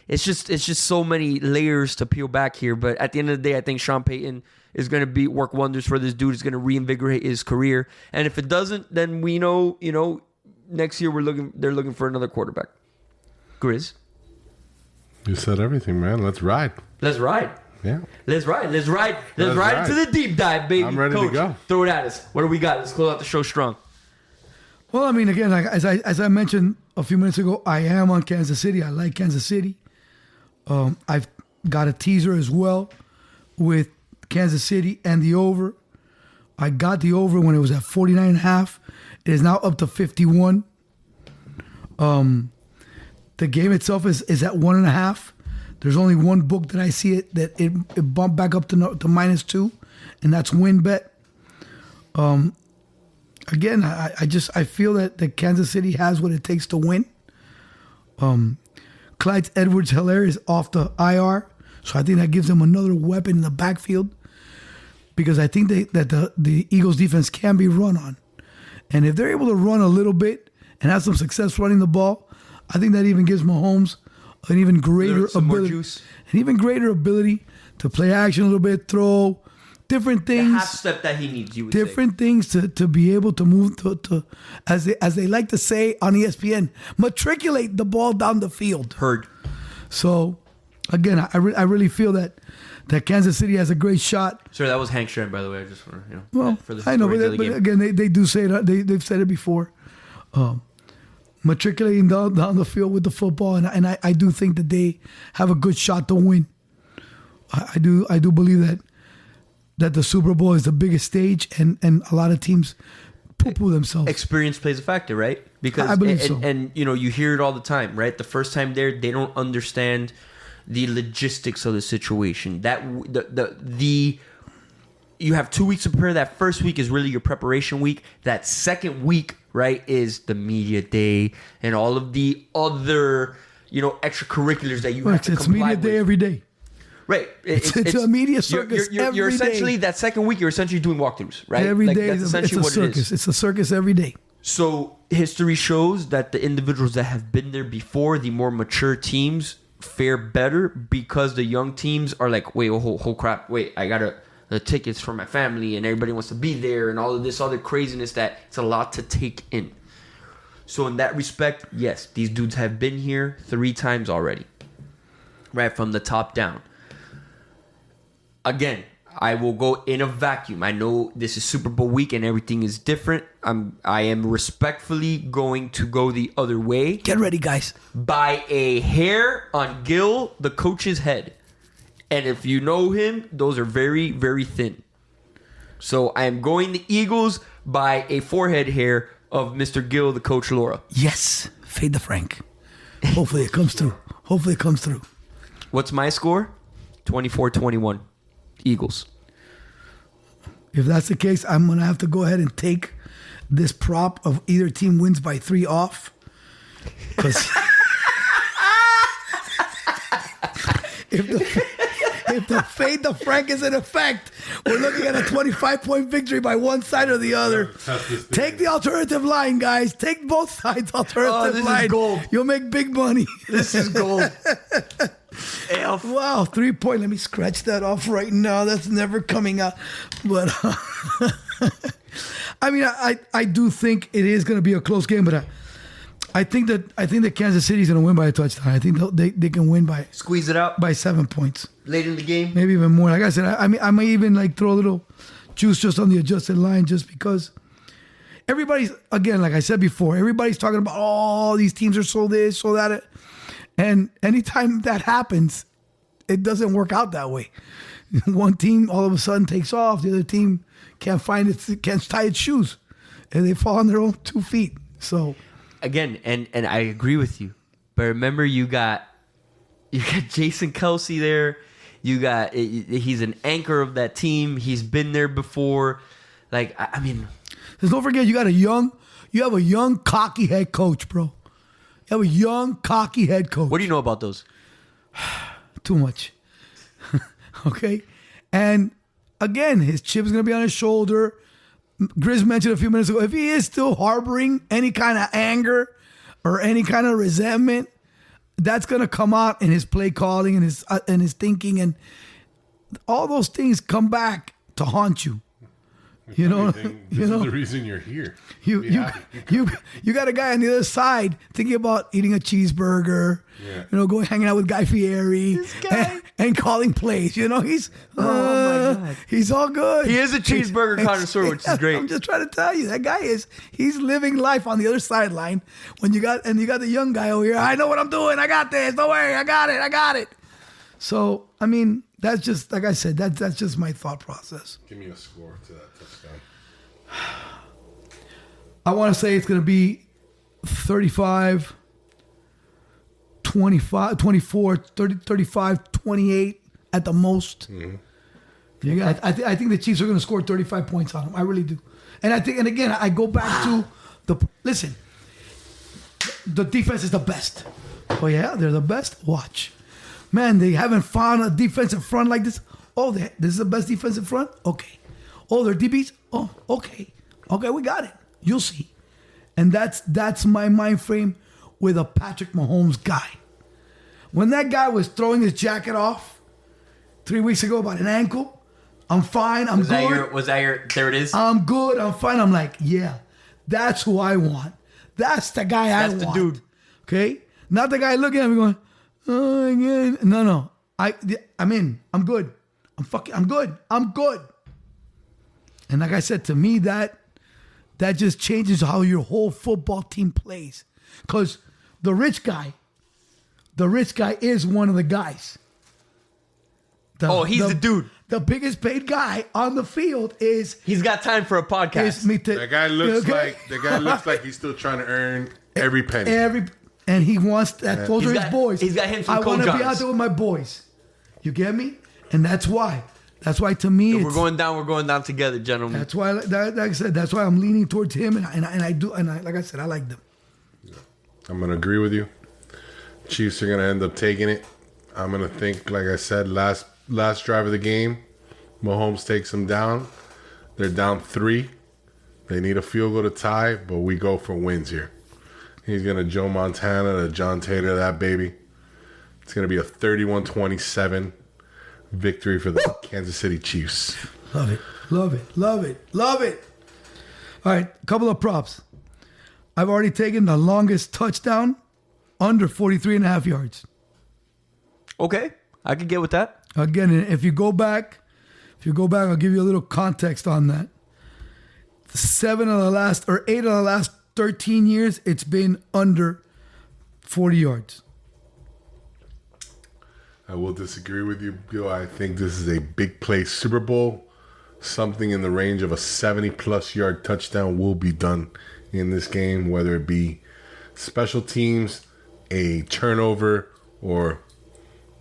It's just so many layers to peel back here. But at the end of the day, I think Sean Payton is going to work wonders for this dude. Is going to reinvigorate his career. And if it doesn't, then we know, next year they're looking for another quarterback. Grizz. You said everything, man. Let's ride. Yeah. Let's ride into the deep dive, baby. I'm ready to go. Throw it at us. What do we got? Let's close out the show strong. Well, I mean, again, like as I mentioned a few minutes ago, I am on Kansas City. I like Kansas City. I've got a teaser as well with Kansas City and the over. I got the over when it was at 49.5. It is now up to 51. The game itself is at 1.5. There's only one book that I see it bumped back up to -2, and that's WinBet. Again, I feel that Kansas City has what it takes to win. Clyde Edwards-Helaire is off the IR, so I think that gives them another weapon in the backfield, because I think that the Eagles defense can be run on. And if they're able to run a little bit and have some success running the ball, I think that even gives Mahomes an even greater ability to play action a little bit, throw different things. The half step that he needs, you would different say. Things to be able to move to as they like to say on ESPN, matriculate the ball down the field. Heard. So again, I really feel that Kansas City has a great shot. Sorry, that was Hank Stram, by the way. I just want to, well, for the I know, stories of the but game. again, they do say it. They've said it before. Matriculating down the field with the football, and I do think that they have a good shot to win. I do believe that the Super Bowl is the biggest stage, and a lot of teams poo-poo themselves. Experience plays a factor, right? Because I believe so. And you hear it all the time, right? The first time there, they don't understand the logistics of the situation. That you have 2 weeks to prepare. That first week is really your preparation week. That second week, right, is the media day and all of the other, extracurriculars that you have to comply with. It's media day every day. Right. It's a media circus you're essentially, that second week, you're essentially doing walkthroughs, right? Every day, that's essentially it's a circus. It is. It's a circus every day. So history shows that the individuals that have been there before, the more mature teams, fare better, because the young teams are like, wait, whole crap, wait, I got the tickets for my family and everybody wants to be there and all of this other craziness that it's a lot to take in. So in that respect, yes, these dudes have been here 3 times already, right, from the top down. Again, I will go in a vacuum. I know this is Super Bowl week and everything is different. I am respectfully going to go the other way. Get ready, guys. By a hair on Gil, the coach's head. And if you know him, those are very, very thin. So I am going the Eagles by a forehead hair of Mr. Gil, the coach Laura. Yes. Fade the Frank. Hopefully it comes through. What's my score? 24-21. Eagles. If that's the case, I'm going to have to go ahead and take this prop of either team wins by 3 off. Because if the fade the Frank is in effect, we're looking at a 25-point victory by one side or the other. Take the alternative line, guys. Take both sides alternative line. Is gold. You'll make big money. This is gold. Wow, 3-point. Let me scratch that off right now. That's never coming out. But I mean, I do think it is going to be a close game, but I think that Kansas City is going to win by a touchdown. I think they can win by squeeze it out by 7 points late in the game, maybe even more. Like I said, I mean, I might even throw a little juice just on the adjusted line, just because everybody's, again, like I said before, everybody's talking about, oh, these teams are so this, so that. And anytime that happens, it doesn't work out that way. One team all of a sudden takes off. The other team can't tie its shoes. And they fall on their own 2 feet. So again, and I agree with you. But remember, you got Jason Kelsey there. He's an anchor of that team. He's been there before. Like, I mean, just don't forget, you have a young, cocky head coach, bro. You have a young, cocky head coach. What do you know about those? Too much. Okay? And again, his chip is going to be on his shoulder. Grizz mentioned a few minutes ago, if he is still harboring any kind of anger or any kind of resentment, that's going to come out in his play calling and his thinking, and all those things come back to haunt you. You know, This is the reason you're here. you got a guy on the other side thinking about eating a cheeseburger. Yeah. You know, going hanging out with Guy Fieri and calling plays. You know, he's my God. he's all good. He is a cheeseburger connoisseur, which is great. I'm just trying to tell you, that guy he's living life on the other sideline. When you got the young guy over here. I know what I'm doing. I got this. Don't worry. I got it. So I mean, that's just like I said. That's just my thought process. Give me a score to that touchdown. I want to say it's going to be 35, 25, 24, 30, 35, 28 at the most. Mm-hmm. I think the Chiefs are going to score 35 points on them. I really do. And again, I go back to listen, the defense is the best. Oh, yeah, they're the best? Watch. Man, they haven't found a defensive front like this. Oh, this is the best defensive front? Okay. Oh, they're DBs? Oh, okay. Okay, we got it. You'll see. And that's my mind frame with a Patrick Mahomes guy. When that guy was throwing his jacket off 3 weeks ago about an ankle, I'm fine. I'm good. There it is? I'm good. I'm fine. I'm like, yeah, that's who I want. That's the guy I want. That's the dude. Okay? Not the guy looking at me going, oh, again. No. I'm in. I'm good. I'm good. I'm good. And like I said, to me, that just changes how your whole football team plays. Because the rich guy is one of the guys. He's the dude. The biggest paid guy on the field is... He's got time for a podcast. That guy looks like he's still trying to earn every penny. And he wants that. Those are his boys. He's got him some I want to be out there with my boys. You get me? And that's why. That's why to me, we're going down together, gentlemen. That's why, like I said, that's why I'm leaning towards him, and like I said, I like them. I'm gonna agree with you. Chiefs are gonna end up taking it. I'm gonna think, like I said, last drive of the game, Mahomes takes them down. They're down 3. They need a field goal to tie, but we go for wins here. He's gonna Joe Montana to John Taylor that baby. It's gonna be a 31-27. Victory for the Kansas City Chiefs. Love it. All right, a couple of props. I've already taken the longest touchdown under 43.5 yards. Okay, I could get with that. Again, if you go back, I'll give you a little context on that. 8 of the last 13 years, it's been under 40 yards. I will disagree with you, Bill. I think this is a big play Super Bowl. Something in the range of a 70-plus yard touchdown will be done in this game, whether it be special teams, a turnover, or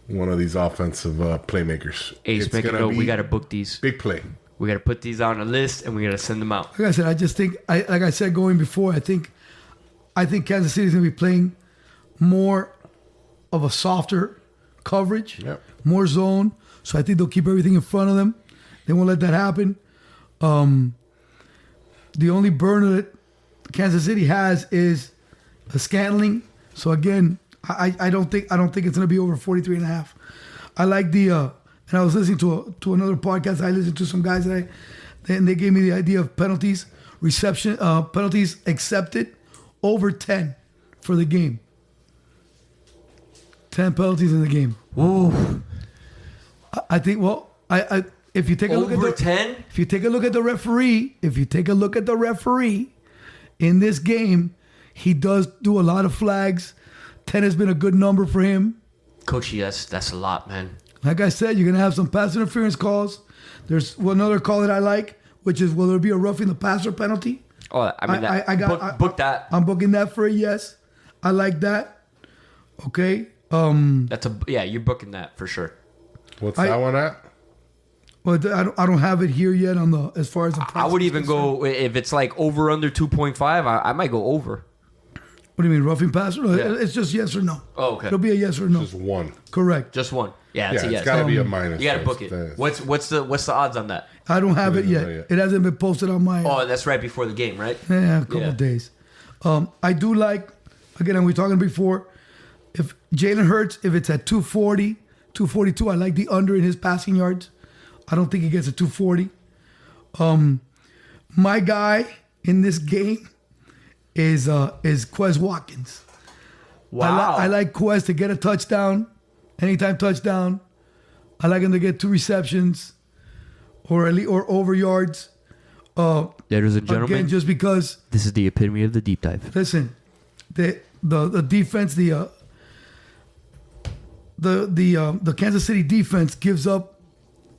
one of these offensive playmakers. Ace, make a note. We got to book these. Big play. We got to put these on a list, and we got to send them out. Like I said, I just think, like I said going before, I think Kansas City is going to be playing more of a softer coverage, more zone. So I think they'll keep everything in front of them. They won't let that happen. The only burner that Kansas City has is a Scantling. So again, I don't think it's going to be over 43.5. I like and I was listening to another podcast. I listened to some guys and they gave me the idea of penalties accepted over 10 for the game. 10 penalties in the game. Ooh. I think. Well, if you take a look at 10, if you take a look at the referee in this game, he does do a lot of flags. 10 has been a good number for him. Coachy, that's a lot, man. Like I said, you're gonna have some pass interference calls. There's another call that I like, which is will there be a roughing the passer penalty? Oh, I mean, book that. I'm booking that for a yes. I like that. Okay. You're booking that for sure. What's that one at? Well, I don't have it here yet on the as far as the process. I would even go if it's like over under 2.5. I might go over. What do you mean, roughing passer? No, Yeah. It's just yes or no. Oh, okay. It'll be a yes or no. Just one. Correct. Just one. Yeah, it's a yes. It's got to be a minus. You got to book it. What's the odds on that? I don't have it yet. It hasn't been posted on my. Oh, that's right before the game, right? Yeah, a couple of days. I do like. Again, and we were talking before. If Jalen Hurts, if it's at 240, 242, I like the under in his passing yards. I don't think he gets a 240. My guy in this game is Quez Watkins. Wow. I like Quez to get a touchdown, anytime touchdown. I like him to get 2 receptions or over yards. Ladies and gentlemen, Again, just because. this is the epitome of the deep dive. Listen, the defense, the Kansas City defense gives up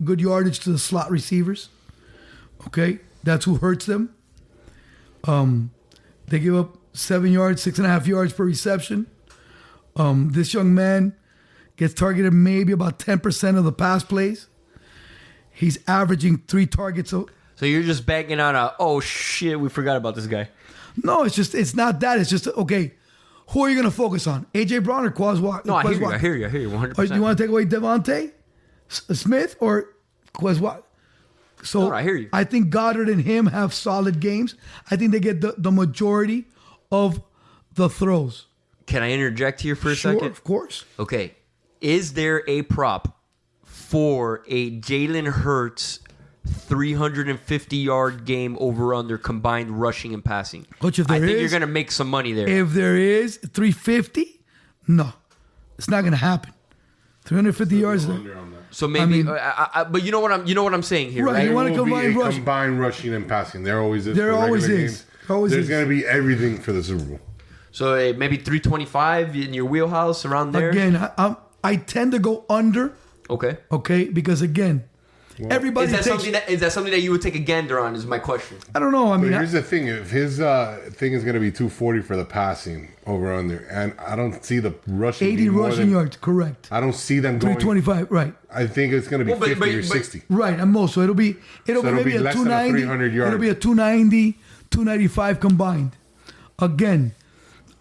good yardage to the slot receivers. Okay, that's who hurts them. They give up 7 yards, 6.5 yards per reception. This young man gets targeted maybe about 10% of the pass plays. He's averaging 3 targets. So you're just banging on oh shit, we forgot about this guy. No, it's not that. It's just, okay, who are you going to focus on? A.J. Brown or Quez Watkins? No, I hear you 100%. Or do you want to take away Devontae Smith or Quez Watkins? So No, I hear you. I think Goddard and him have solid games. I think they get the majority of the throws. Can I interject here for a Sure, second? of course. Okay. Is there a prop for a Jalen Hurts 350-yard game over under combined rushing and passing? Coach, if I there think is- you're going to make some money there. If there is 350, no, it's not going to happen. 350 yards. Under on that. So maybe, mean- but you know what I'm saying here, Right, right? you want to Will be combine a rushing. combined rushing and passing. There always is. There for always regular is. games. Always There's is. going to be everything for the Super Bowl. So maybe 325 in your wheelhouse around there. Again, I tend to go under. Okay. Okay, because again, everybody Is that takes. something that you would take a gander on? Is my question. I don't know. I But mean, here's the thing: if his thing is going to be 240 for the passing over under, and I don't see the rushing 80 being more rushing than- yards, correct. I don't see them going. 325, right. I think it's going to be Well, but- 50 or but- 60. Right, and most. So it'll be it'll maybe be a less than a 290. 300 yards. It'll be a 290, 295 combined. Again,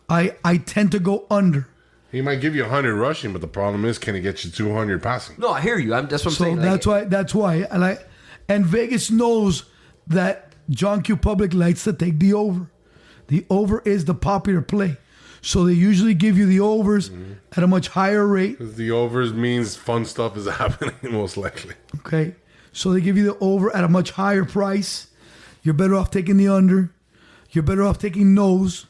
I tend to go under. He might give you 100 rushing, but the problem is, can he get you 200 passing? No, I hear you. That's what I'm So saying. that's why and Vegas knows that John Q. Public likes to take the over. The over is the popular play. So they usually give you the overs at a much higher rate. Because the overs means fun stuff is happening, most likely. Okay. So they give you the over at a much higher price. You're better off taking the under. You're better off taking no's.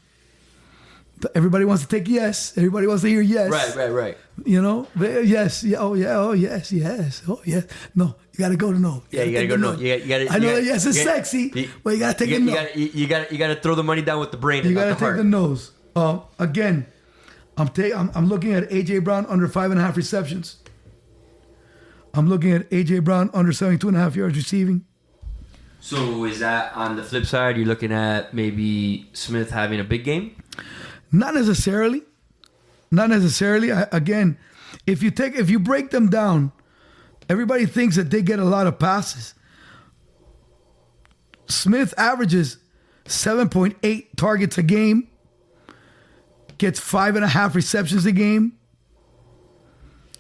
Everybody wants to take yes. Everybody wants to hear yes. Right. You know? Yes. Yeah. Oh, yeah. Oh, yes. Yes. Oh, yes. No. You got to go to no. Yeah, you gotta go no. You gotta. I know that yes is sexy, but you got to take a no. You gotta throw the money down with the brain. You and got to not the take heart. the nose. Again, I'm looking at A.J. Brown under 5.5 receptions. I'm looking at A.J. Brown under 72.5 yards receiving. So is that on the flip side? You're looking at maybe Smith having a big game? Not necessarily. Again, if you break them down, everybody thinks that they get a lot of passes. Smith averages 7.8 targets a game, gets 5.5 receptions a game.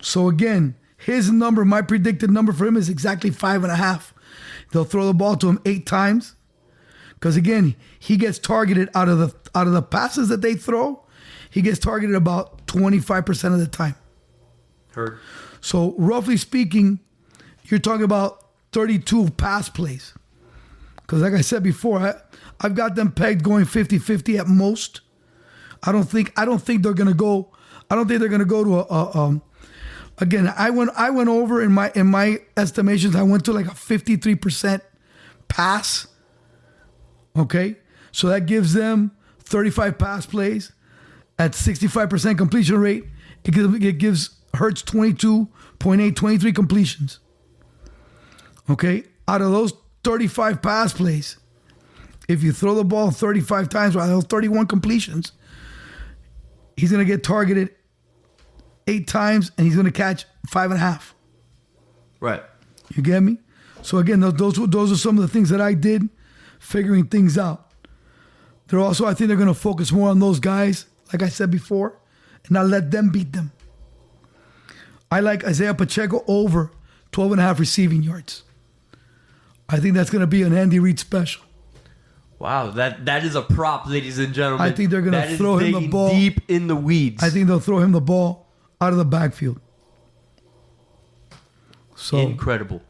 So again, his number, my predicted number for him is exactly 5.5. They'll throw the ball to him 8 times. Because again, he gets targeted out of the passes that they throw, he gets targeted about 25% of the time. Heard. So roughly speaking, you're talking about 32 pass plays. Because like I said before, I've got them pegged going 50-50 at most. I don't think they're gonna go. I don't think they're gonna go to again, I went over in my estimations. I went to like a 53% pass. Okay, so that gives them 35 pass plays at 65% completion rate. It gives Hurts 23 completions. Okay, out of those 35 pass plays, if you throw the ball 35 times, out of those 31 completions, he's going to get targeted 8 times and he's going to catch 5.5. Right. You get me? So again, those are some of the things that I did, figuring things out. I think they're going to focus more on those guys, like I said before, and not let them beat them. I like Isaiah Pacheco over 12.5 receiving yards. I think that's going to be an Andy Reid special. Wow, that is a prop, ladies and gentlemen. I think they're going to throw him the ball deep in the weeds. I think they'll throw him the ball out of the backfield. So Incredible.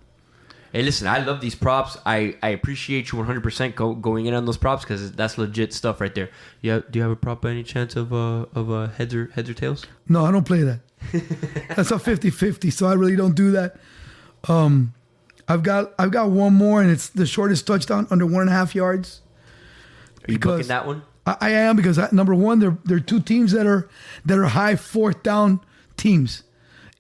Hey, listen, I love these props. I appreciate you 100% going in on those props because that's legit stuff right there. Yeah, do you have a prop by any chance of heads or tails? No, I don't play that. That's a 50-50, so I really don't do that. I've got one more, and it's the shortest touchdown under 1.5 yards. Are you booking that one? I am, because number one, they're two teams that are high fourth down teams.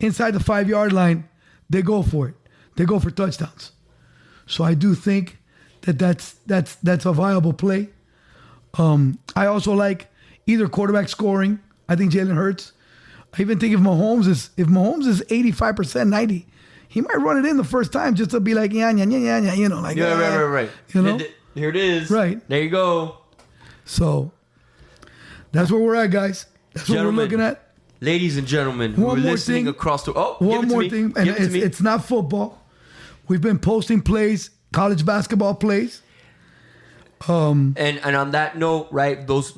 Inside the 5-yard line, they go for it. They go for touchdowns. So I do think that's a viable play. I also like either quarterback scoring. I think Jalen Hurts. I even think if Mahomes is 85%, 90, he might run it in the first time just to be like, yeah, right. You know? Here it is. Right. There you go. So that's where we're at, guys. That's what we're looking at. Ladies and gentlemen, who are listening across the... Oh, one more thing. And it's not football. We've been posting plays, college basketball plays. And on that note, right, those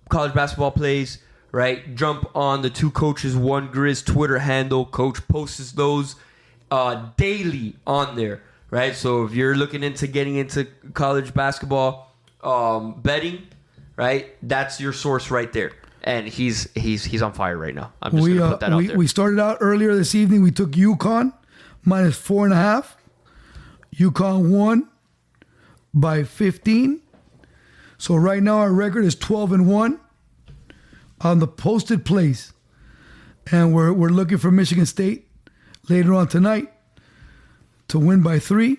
college basketball plays, right, jump on the Two Coaches, One Grizz Twitter handle. Coach posts those daily on there, right? So if you're looking into getting into college basketball betting, right, that's your source right there. And he's on fire right now. I'm just going to put that out there. We started out earlier this evening. We took UConn minus 4.5. UConn won by 15. So right now our record is 12-1 on the posted plays. And we're looking for Michigan State later on tonight to win by 3.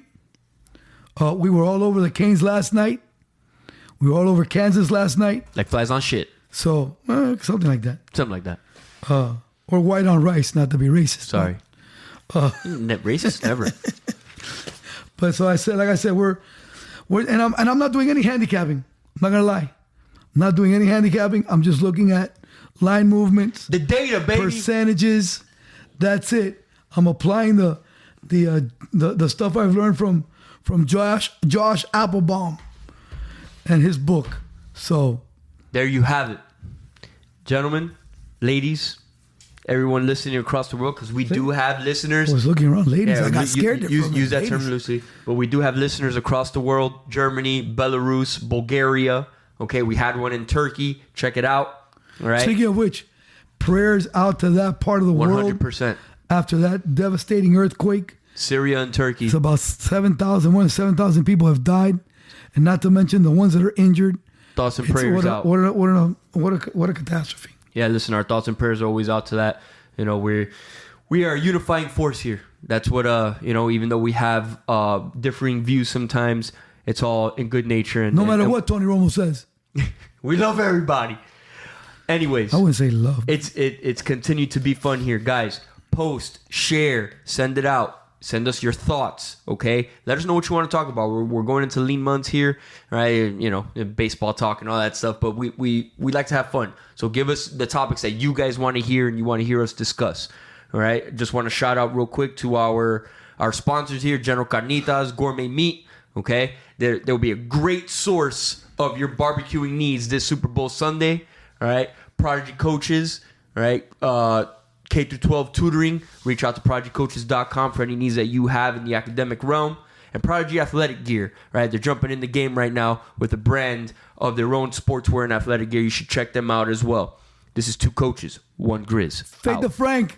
We were all over the Canes last night. We were all over Kansas last night. Like flies on shit. So, something like that. Something like that. Or white on rice, not to be racist. Sorry. Racist? Never. But so I said, we're and I'm not doing any handicapping. I'm not gonna lie. I'm not doing any handicapping. I'm just looking at line movements, the data, baby, percentages. That's it. I'm applying the stuff I've learned from Josh Applebaum and his book. So there you have it, gentlemen, ladies, everyone listening across the world, because we do have listeners. I was looking around, ladies. I got scared. Use that term loosely, but we do have listeners across the world: Germany, Belarus, Bulgaria. Okay, we had one in Turkey. Check it out. All right. Speaking of which, prayers out to that part of the 100%. world after that devastating earthquake. Syria and Turkey. It's about 7,000 people have died, and not to mention the ones that are injured. Thoughts and prayers out. What a catastrophe. Yeah, listen, our thoughts and prayers are always out to that. You know, we are a unifying force here. That's what even though we have differing views sometimes, it's all in good nature. And no matter what Tony Romo says. We love everybody. Anyways, I wouldn't say love. It's continued to be fun here, guys. Post, share, send it out. Send us your thoughts, okay? Let us know what you want to talk about. We're going into lean months here, right? You know, baseball talk and all that stuff, but we like to have fun. So give us the topics that you guys want to hear and you want to hear us discuss, all right? Just want to shout out real quick to our sponsors here, General Carnitas, Gourmet Meat, okay? There'll be a great source of your barbecuing needs this Super Bowl Sunday, all right? Prodigy Coaches, all right? K-12 tutoring. Reach out to prodigycoaches.com for any needs that you have in the academic realm. And Prodigy Athletic Gear, right? They're jumping in the game right now with a brand of their own sportswear and athletic gear. You should check them out as well. This is Two Coaches, One Grizz. Fake the Frank.